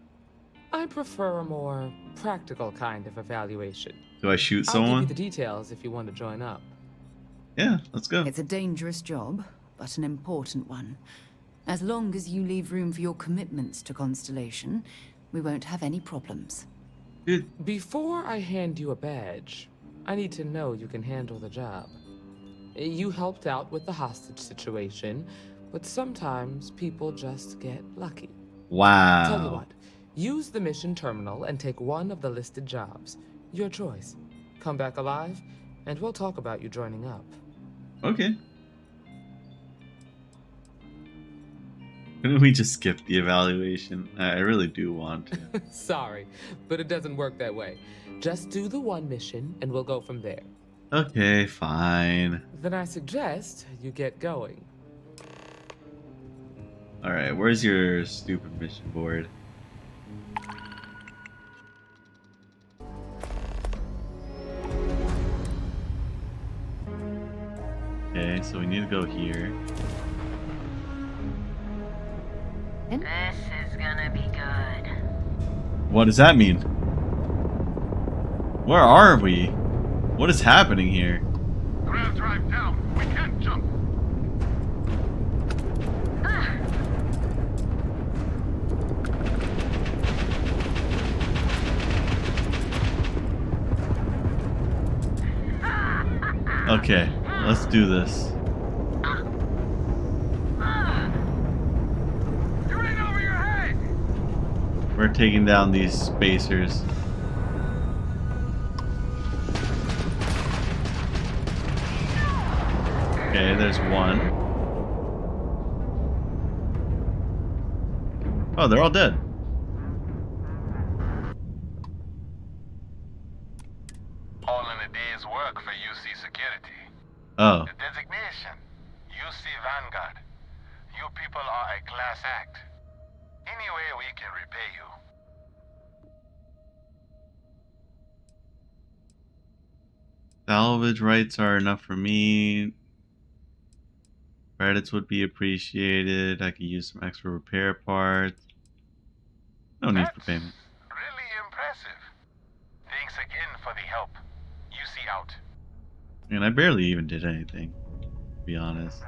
I prefer a more practical kind of evaluation. Do I shoot I'll give you someone? the details if you want to join up. Yeah, let's go. It's a dangerous job, but an important one. As long as you leave room for your commitments to Constellation, we won't have any problems. Before I hand you a badge, I need to know you can handle the job. You helped out with the hostage situation, but sometimes people just get lucky. Wow. Tell you what, use the mission terminal and take one of the listed jobs. Your choice. Come back alive, and we'll talk about you joining up. Okay. Couldn't we just skip the evaluation? I really do want to. Sorry, but it doesn't work that way. Just do the one mission, and we'll go from there. Okay, fine. Then I suggest you get going. Alright, where's your stupid mission board? Okay, so we need to go here. This is gonna be good. What does that mean? Where are we? What is happening here? Ground drive down. We can't jump. Okay, let's do this. You're in over your head. We're taking down these spacers. Okay, there's one. Oh, they're all dead. All in a day's work for UC security. Oh. The designation, UC Vanguard. You people are a class act. Any way we can repay you. Salvage rights are enough for me. Credits would be appreciated. I could use some extra repair parts. No need for payment. Really impressive. Thanks again for the help. UC out. And I barely even did anything, to be honest.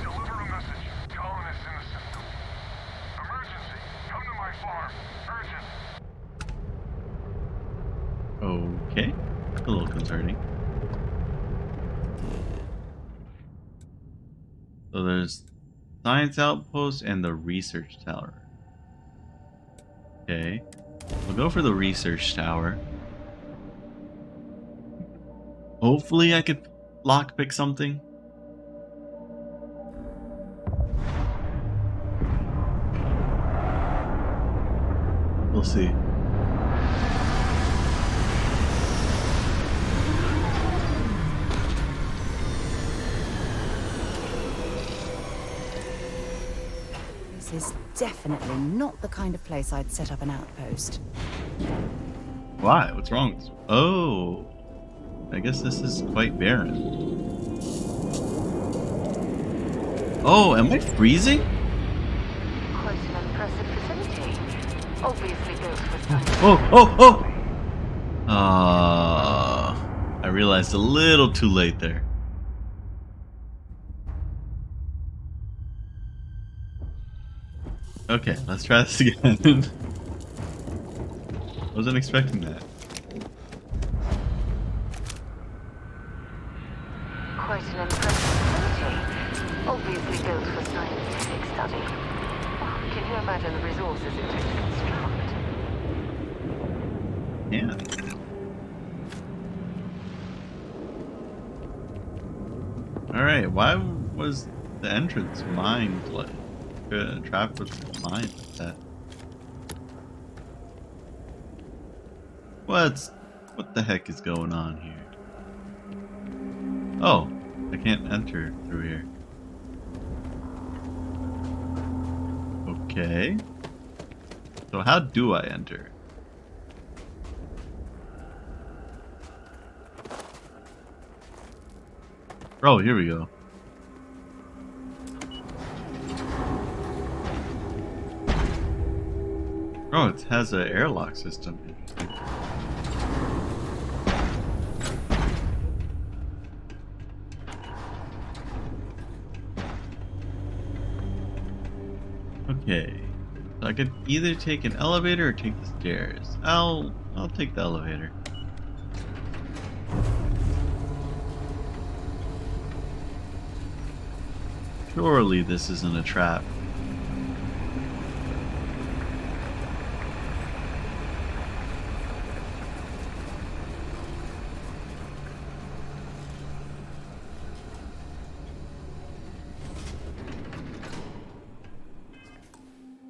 Deliver a message. Colonists in the system. Emergency. Come to my farm. Urgent. Okay. A little concerning. So there's Science Outpost and the Research Tower. Okay. We'll go for the Research Tower. Hopefully I could lockpick something. We'll see. This is definitely not the kind of place I'd set up an outpost. Why? What's wrong? Oh. I guess this is quite barren. Oh, am I freezing? Quite an impressive facility. Obviously built for science. Oh! I realized a little too late there. Okay, let's try this again. Wasn't expecting that. Quite an impressive facility. Obviously built for scientific study. Oh, can you imagine the resources it took to construct? Yeah. Alright, why was the entrance mined like trapped with mine like that? What the heck is going on here? Oh, I can't enter through here. Okay. So how do I enter? Oh, here we go. Oh, it has an airlock system. Interesting. Okay. So I could either take an elevator or take the stairs. I'll take the elevator. Surely this isn't a trap.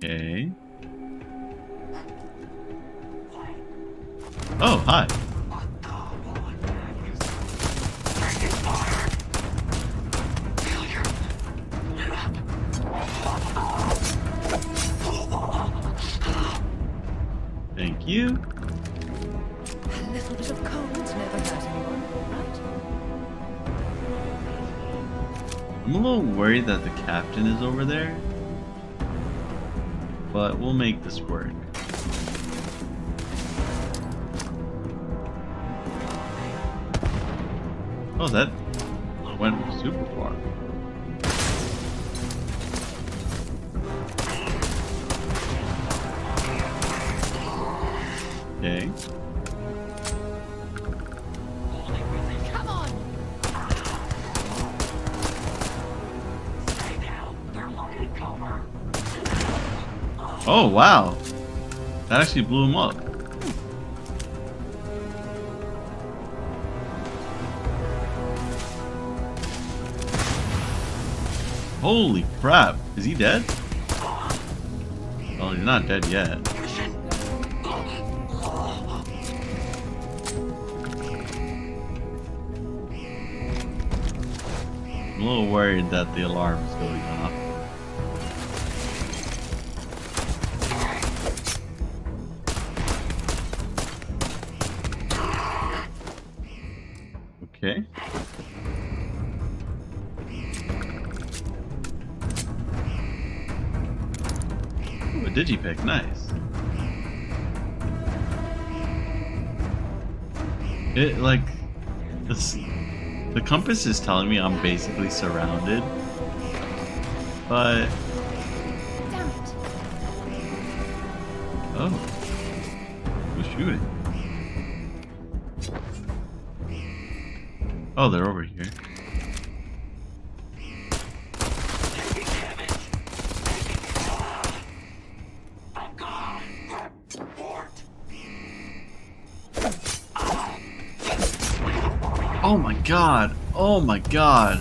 Okay. Oh, hi. Thank you. A little bit of cold never hurt anyone, right? I'm a little worried that the captain is over there. But we'll make this work. Oh, that went super far. Okay. Come on! Oh, wow. That actually blew him up. Holy crap. Is he dead? Well, he's not dead yet. I'm a little worried that the alarm is going off. Okay. Ooh, a digipick, nice. It like this. The compass is telling me I'm basically surrounded, but Damn it! oh, who's shooting? Oh, they're over here. Oh my god! Oh my god!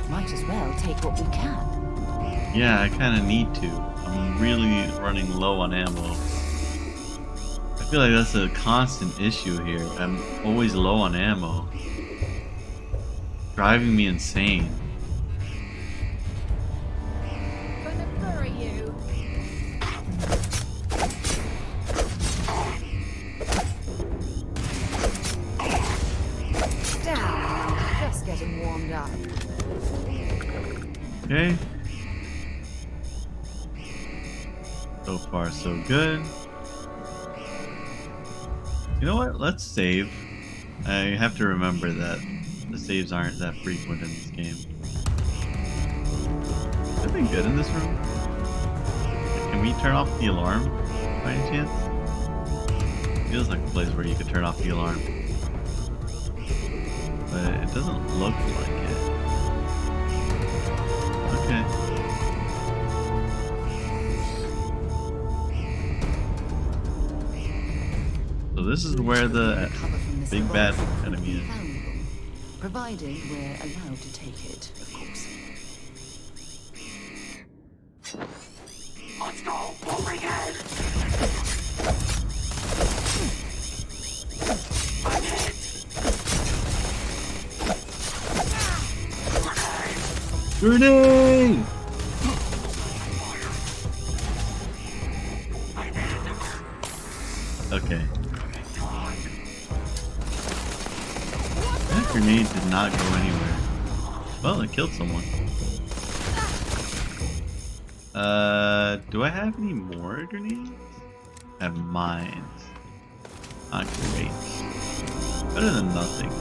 Might as well take what we can. Yeah, I kind of need to. I'm really running low on ammo. I feel like that's a constant issue here. I'm always low on ammo. Driving me insane. Gonna bury you. Damn, I'm just getting warmed up. Okay. So far, so good. You know what? Let's save. I have to remember that the saves aren't that frequent in this game. Is everything good in this room? Can we turn off the alarm by any chance? Feels like a place where you could turn off the alarm. But it doesn't look like it. Okay. So this is where the Recover from this big bad laboratory enemy is. valuable, provided we're allowed to take it, of course. Let's go, moving in. I'm hit. Grenade! Okay. That grenade did not go anywhere. Well, it killed someone. Do I have any more grenades? I have mines. Not great. Better than nothing.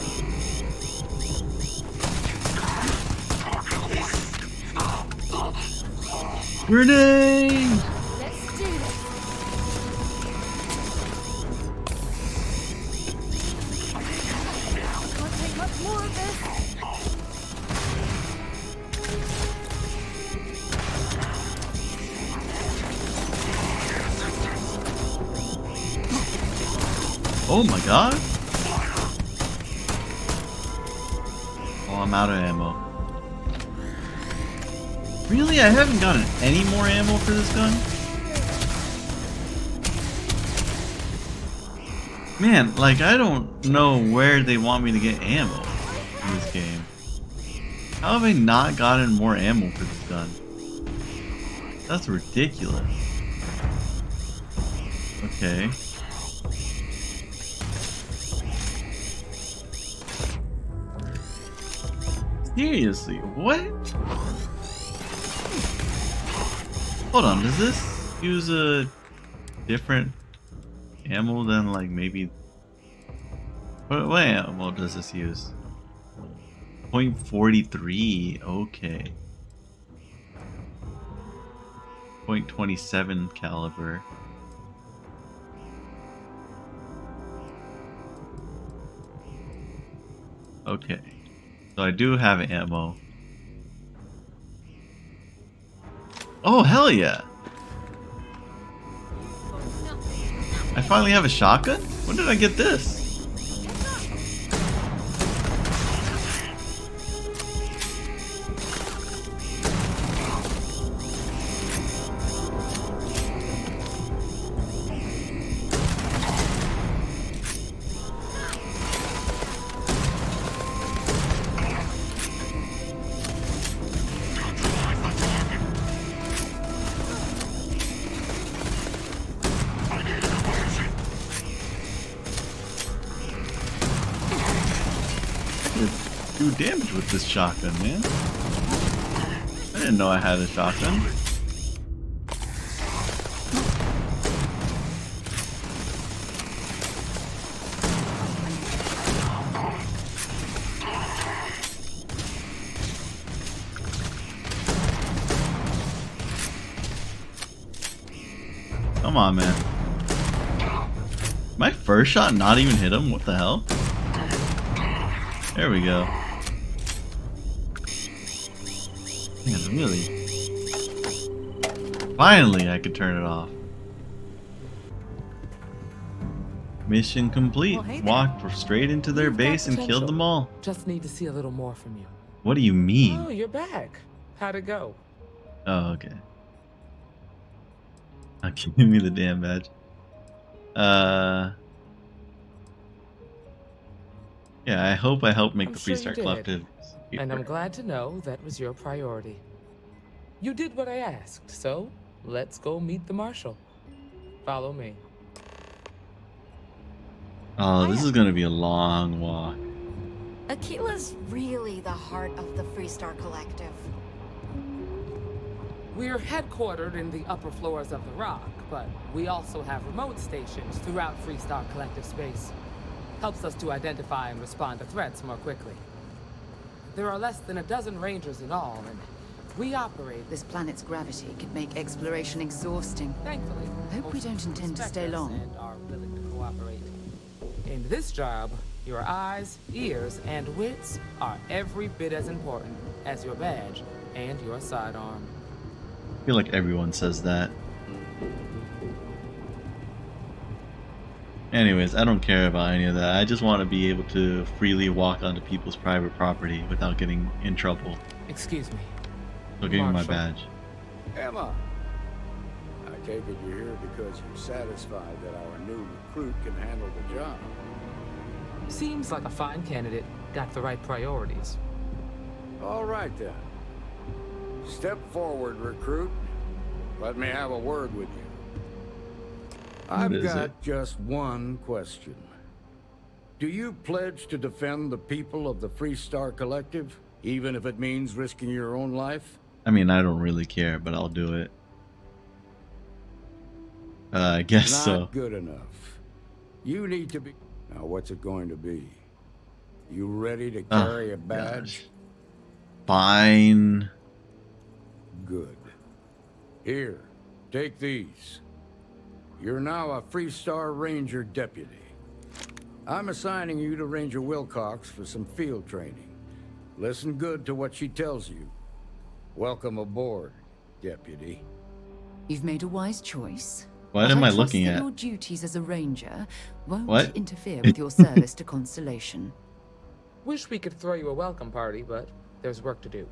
Grenade! Let's do this. Can't take much more of this. Oh my god! Oh, I'm out of ammo. Really? I haven't gotten any more ammo for this gun? Man, like, I don't know where they want me to get ammo in this game. How have I not gotten more ammo for this gun? That's ridiculous. Okay. Seriously, what? Hold on, does this use a different ammo than like maybe... What ammo does this use? .43, okay. .27 caliber. Okay. So I do have ammo. Oh, hell yeah! I finally have a shotgun? When did I get this? Do damage with this shotgun, man. I didn't know I had a shotgun. Come on, man. My first shot not even hit him? What the hell? There we go. Man, really? Finally, I could turn it off. Mission complete. Well, hey there. Walked straight into their You've got base and killed potential. them all. Just need to see a little more from you. What do you mean? Oh, you're back. How'd it go? Oh, okay. Give me the damn badge. Yeah, I hope I helped make I'm the sure you Freestar did. Collective. And I'm glad to know that was your priority. You did what I asked, so let's go meet the Marshal. Follow me. Oh, this is gonna be a long walk. Aquila's really the heart of the Freestar Collective. We're headquartered in the upper floors of the Rock, but we also have remote stations throughout Freestar Collective space. Helps us to identify and respond to threats more quickly. There are less than a dozen Rangers in all, and we operate... This planet's gravity could make exploration exhausting. Thankfully, Hope we don't intend to stay long. and are willing to cooperate. In this job, your eyes, ears, and wits are every bit as important as your badge and your sidearm. I feel like everyone says that. Anyways, I don't care about any of that. I just want to be able to freely walk onto people's private property without getting in trouble. Excuse me. So give me my Marshal. badge. Emma, I take it you're here because you're satisfied that our new recruit can handle the job. Seems like a fine candidate. Got the right priorities. All right then. Step forward, recruit. Let me have a word with you. I've is got it? just one question. Do you pledge to defend the people of the Freestar Collective, even if it means risking your own life? I mean, I don't really care, but I'll do it. I guess Not so. good enough. You need to be... Now, what's it going to be? You ready to carry a badge? Gosh. Fine. Good. Here, take these. You're now a Freestar Ranger deputy. I'm assigning you to Ranger Wilcox for some field training. Listen good to what she tells you. Welcome aboard, deputy. You've made a wise choice. What but am I trust looking that at? Your duties as a ranger won't What? interfere with your service to Constellation. Wish we could throw you a welcome party, but there's work to do.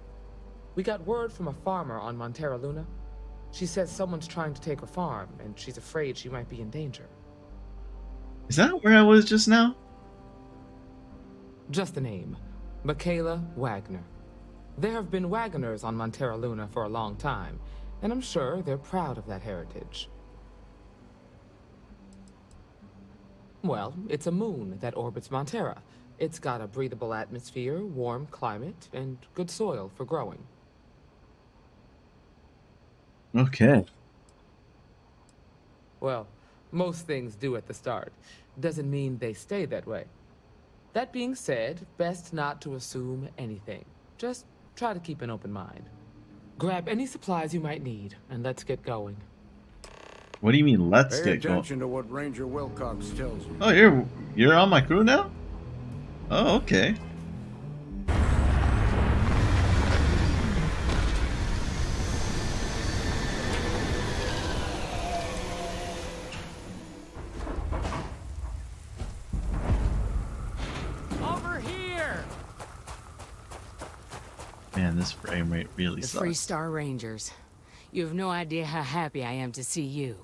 We got word from a farmer on Montera Luna. She says someone's trying to take her farm, and she's afraid she might be in danger. Is that where I was just now? Just the name. Michaela Wagner. There have been Wagoners on Montera Luna for a long time, and I'm sure they're proud of that heritage. Well, it's a moon that orbits Montera. It's got a breathable atmosphere, warm climate, and good soil for growing. Okay. Well, most things do at the start. Doesn't mean they stay that way. That being said, best not to assume anything. Just try to keep an open mind. Grab any supplies you might need, and let's get going. What do you mean, let's Pay get going? attention to what Ranger Wilcox tells you. Oh, you're on my crew now? Oh, okay. Over here! Man, this frame rate really The sucks. Freestar Rangers. You have no idea how happy I am to see you.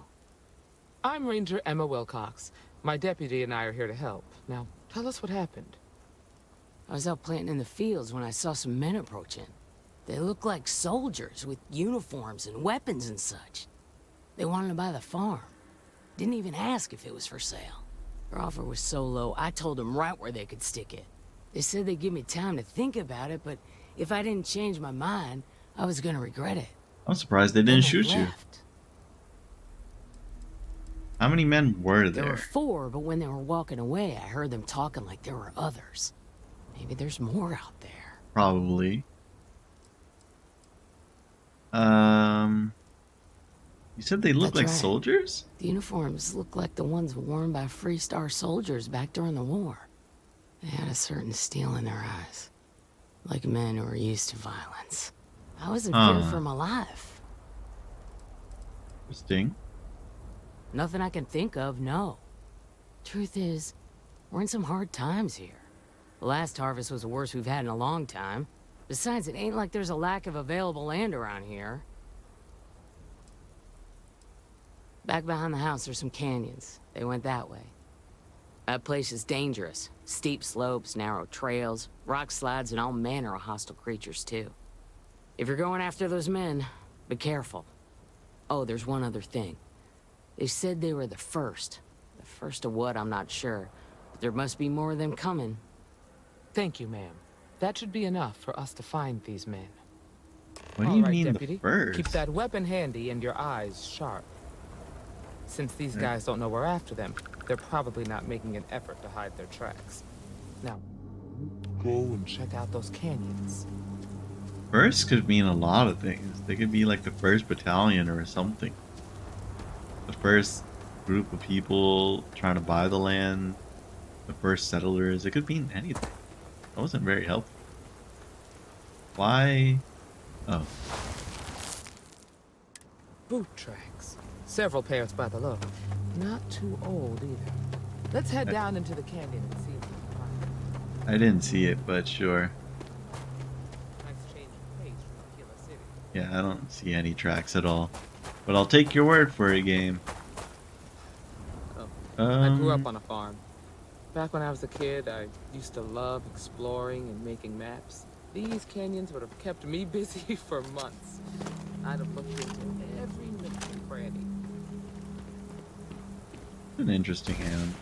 I'm Ranger Emma Wilcox. My deputy and I are here to help. Now, tell us what happened. I was out planting in the fields when I saw some men approaching. They looked like soldiers with uniforms and weapons and such. They wanted to buy the farm. Didn't even ask if it was for sale. Their offer was so low, I told them right where they could stick it. They said they'd give me time to think about it, but if I didn't change my mind, I was gonna regret it. I'm surprised they didn't shoot you. How many men were There were there? 4, but when they were walking away, I heard them talking like there were others. Maybe there's more out there. Probably. You said they look That's like right. soldiers? The uniforms look like the ones worn by Freestar soldiers back during the war. They had a certain steel in their eyes. Like men who are used to violence. I was in fear for my life. Interesting. Nothing I can think of, no. Truth is, we're in some hard times here. The last harvest was the worst we've had in a long time. Besides, it ain't like there's a lack of available land around here. Back behind the house there's some canyons. They went that way. That place is dangerous. Steep slopes, narrow trails, rock slides, and all manner of hostile creatures, too. If you're going after those men, be careful. Oh, there's one other thing. They said they were the first. The first of what, I'm not sure. But there must be more of them coming. Thank you, ma'am. That should be enough for us to find these men. What do All you right, mean deputy. the first? Keep that weapon handy and your eyes sharp. Since these guys don't know we're after them, they're probably not making an effort to hide their tracks. Now, go and check out those canyons. First could mean a lot of things. They could be like the first battalion or something. The first group of people trying to buy the land. The first settlers. It could mean anything. That wasn't very helpful. Why? Oh. Boot tracks. Several pairs by the look. Not too old either. Let's head down into the canyon and see if we can find it. I didn't see it, but sure. Nice change of pace from Aquila City. Yeah, I don't see any tracks at all. But I'll take your word for it, game. Oh, I grew up on a farm. Back when I was a kid, I used to love exploring and making maps. These canyons would have kept me busy for months. I'd have looked into every nook and cranny. An interesting enemy.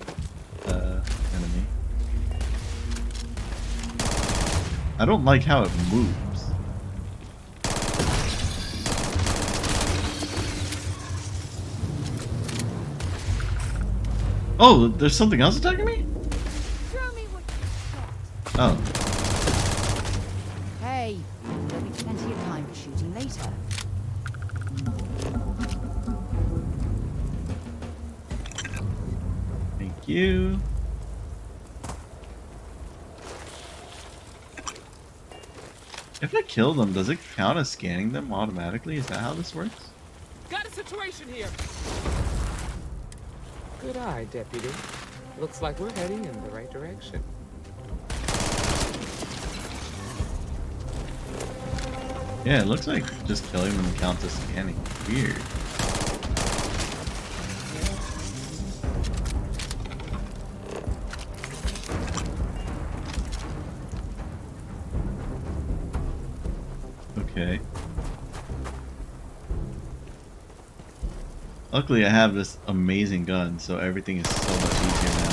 I don't like how it moves. Oh, there's something else attacking me? Oh. Hey, there'll be plenty of time for shooting later. Thank you. If I kill them, does it count as scanning them automatically? Is that how this works? Got a situation here. Good eye, Deputy. Looks like we're heading in the right direction. Yeah, it looks like just killing them counts as scanning. Weird. Okay. Luckily I have this amazing gun, so everything is so much easier now.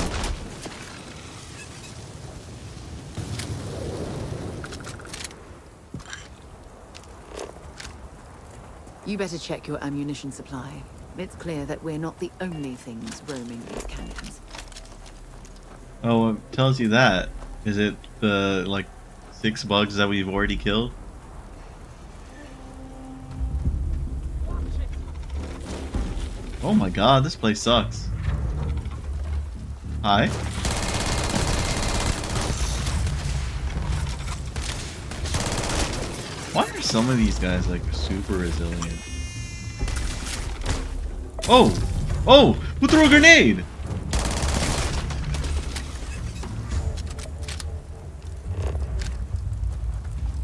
You better check your ammunition supply. It's clear that we're not the only things roaming these canyons. Oh, it tells you that. Is it the, like, 6 bugs that we've already killed? Oh my god, this place sucks. Hi. Why are some of these guys like super resilient? Oh! Oh! Who threw a grenade?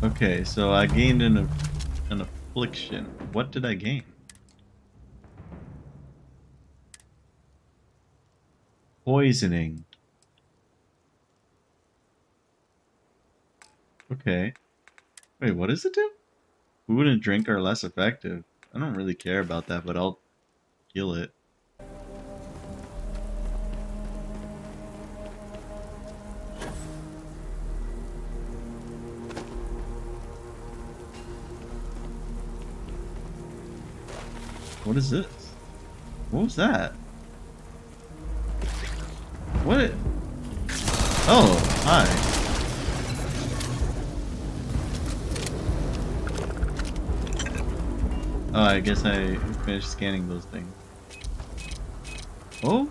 Okay, so I gained an affliction. What did I gain? Poisoning. Okay. Wait, what does it do? Food and drink are less effective. I don't really care about that, but I'll kill it. What is this? What was that? What? Oh, hi. Oh, I guess I finished scanning those things. Oh?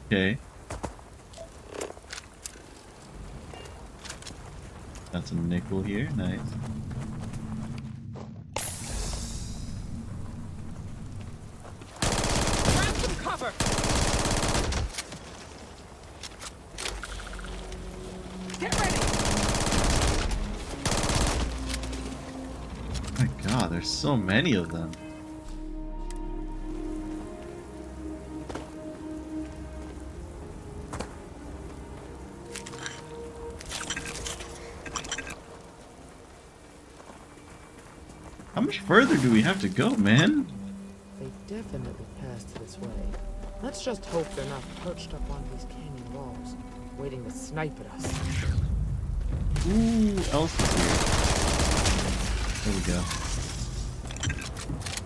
Okay. Got some nickel here, nice. Grab some cover. Get ready. Oh my god, there's so many of them. How much further do we have to go, man? They definitely passed this way. Let's just hope they're not perched up on these canyon walls, waiting to snipe at us. Who else is here? There we go.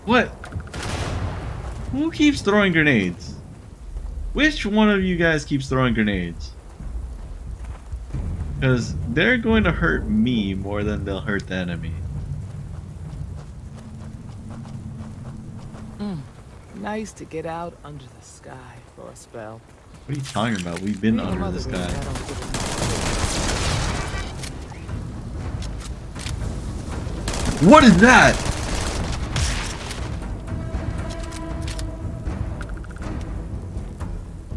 What? Who keeps throwing grenades? Which one of you guys keeps throwing grenades? Because they're going to hurt me more than they'll hurt the enemy. Nice to get out under the sky for a spell. What are you talking about? We've been under the sky. What is that?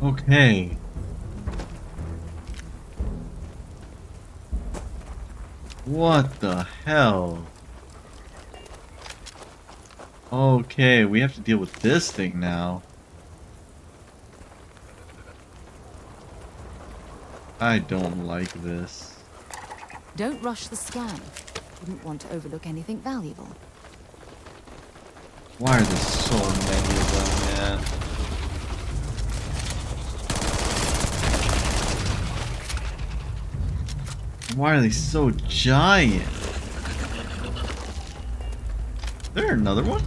Okay. What the hell? Okay, we have to deal with this thing now. I don't like this. Don't rush the scan. Wouldn't want to overlook anything valuable. Why are there so many of them, man? Why are they so giant? Is there another one?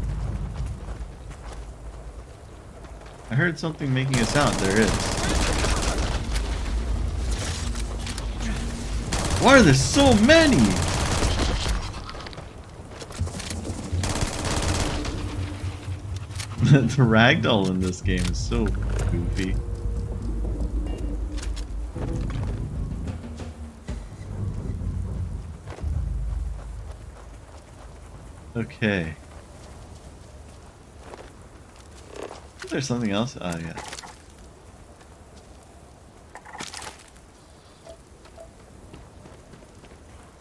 I heard something making a sound. There is. Why are there so many? The ragdoll in this game is so goofy. Okay. Is there something else? Oh, yeah.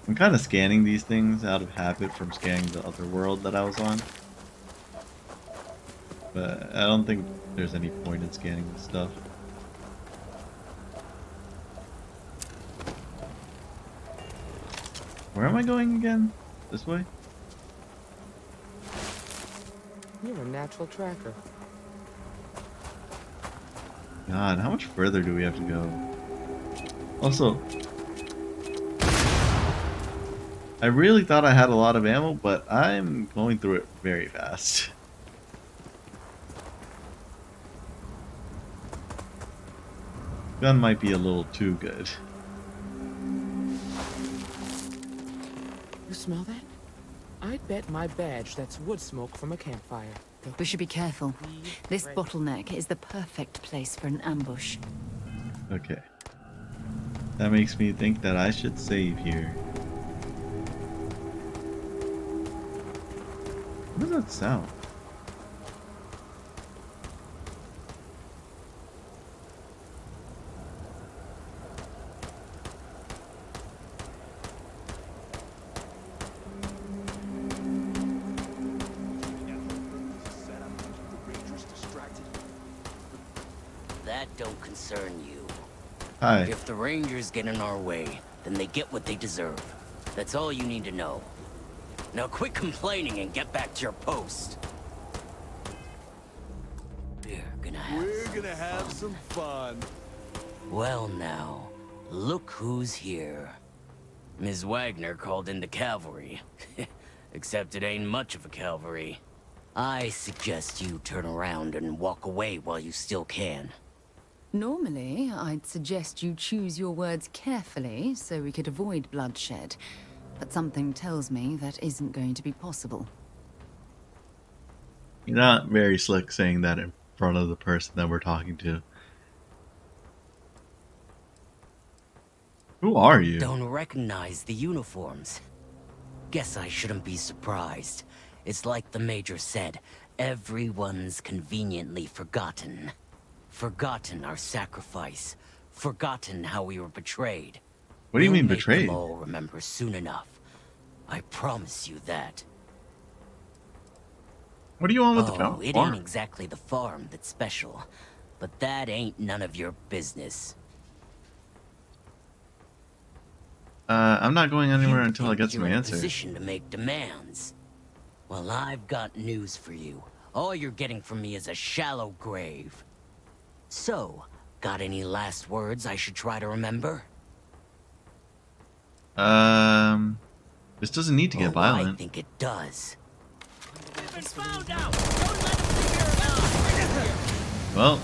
I'm kind of scanning these things out of habit from scanning the other world that I was on. But I don't think there's any point in scanning this stuff. Where am I going again? This way? You're a natural tracker. God, how much further do we have to go? Also, I really thought I had a lot of ammo, but I'm going through it very fast. Gun might be a little too good. You smell that? I'd bet my badge that's wood smoke from a campfire. We should be careful. This bottleneck is the perfect place for an ambush. Okay. That makes me think that I should save here. What does that sound? That don't concern you. Hi. If the Rangers get in our way, then they get what they deserve. That's all you need to know. Now quit complaining and get back to your post. We're gonna have some fun. Well now, look who's here. Ms. Wagner called in the cavalry. Except it ain't much of a cavalry. I suggest you turn around and walk away while you still can. Normally, I'd suggest you choose your words carefully so we could avoid bloodshed. But something tells me that isn't going to be possible. You're not very slick saying that in front of the person that we're talking to. Who are you? Don't recognize the uniforms. Guess I shouldn't be surprised. It's like the Major said, everyone's conveniently forgotten. Forgotten our sacrifice. Forgotten how we were betrayed. What do you mean We'll betrayed? Make them all remember soon enough. I promise you that. What do you want with the Oh, farm? it ain't exactly the farm that's special, but that ain't none of your business. I'm not going anywhere You until I think get some you're in a answers. position to make demands. Well, I've got news for you. All you're getting from me is a shallow grave. So, got any last words I should try to remember? This doesn't need to get I violent. think it does. Well,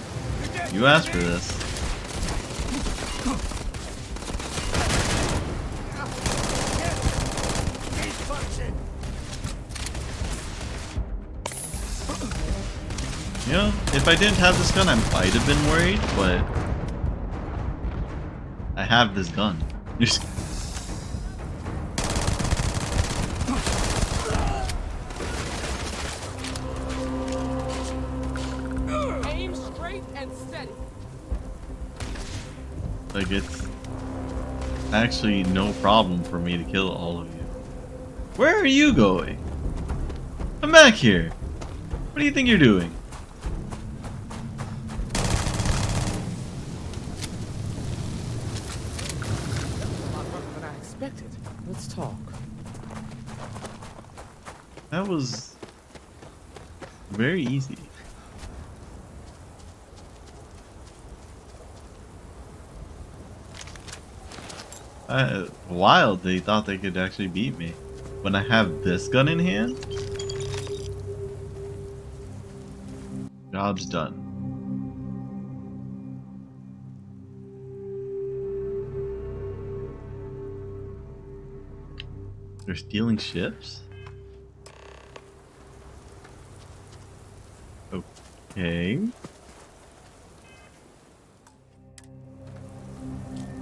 you asked for this. You know, if I didn't have this gun, I might have been worried, but I have this gun. Just... Aim straight and steady. Like, it's actually no problem for me to kill all of you. Where are you going? Come back here. What do you think you're doing? A lot harder than I expected. Let's talk. That was very easy. Wild, they thought they could actually beat me. When I have this gun in hand? Job's done. They're stealing ships? Okay.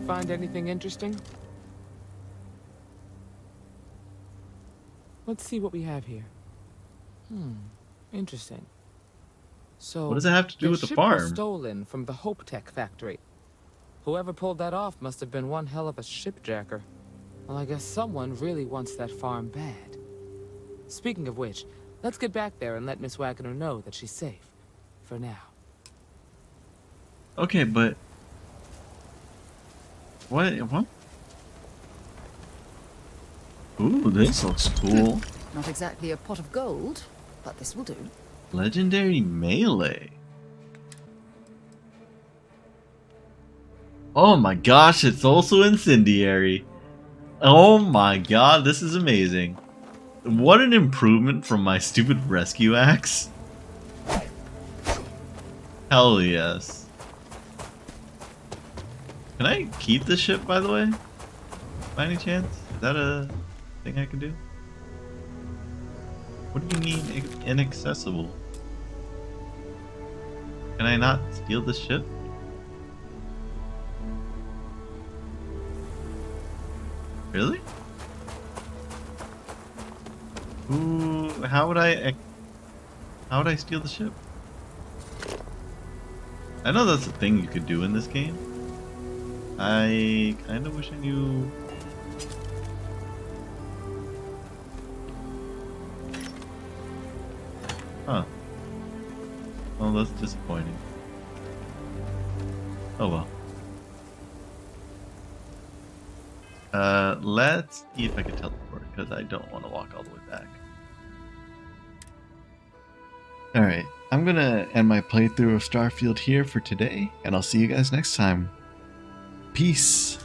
Find anything interesting? Let's see what we have here. Interesting. So, What does it have to do with the ship was farm? stolen from the Hope Tech factory. Whoever pulled that off must have been one hell of a shipjacker. Well, I guess someone really wants that farm bad. Speaking of which, let's get back there and let Miss Wagner know that she's safe. For now. Okay, but... What? Ooh, this looks cool. Not exactly a pot of gold, but this will do. Legendary melee. Oh my gosh, it's also incendiary. Oh my god, this is amazing. What an improvement from my stupid rescue axe. Hell yes. Can I keep the ship, by the way? By any chance? Is that a thing I can do? What do you mean inaccessible? Can I not steal the ship? Really? Ooh, how would I steal the ship? I know that's a thing you could do in this game. I kind of wish I knew. Huh. Well, that's disappointing. Oh well. Let's see if I can teleport, because I don't want to walk all the way back. Alright, I'm gonna end my playthrough of Starfield here for today, and I'll see you guys next time. Peace!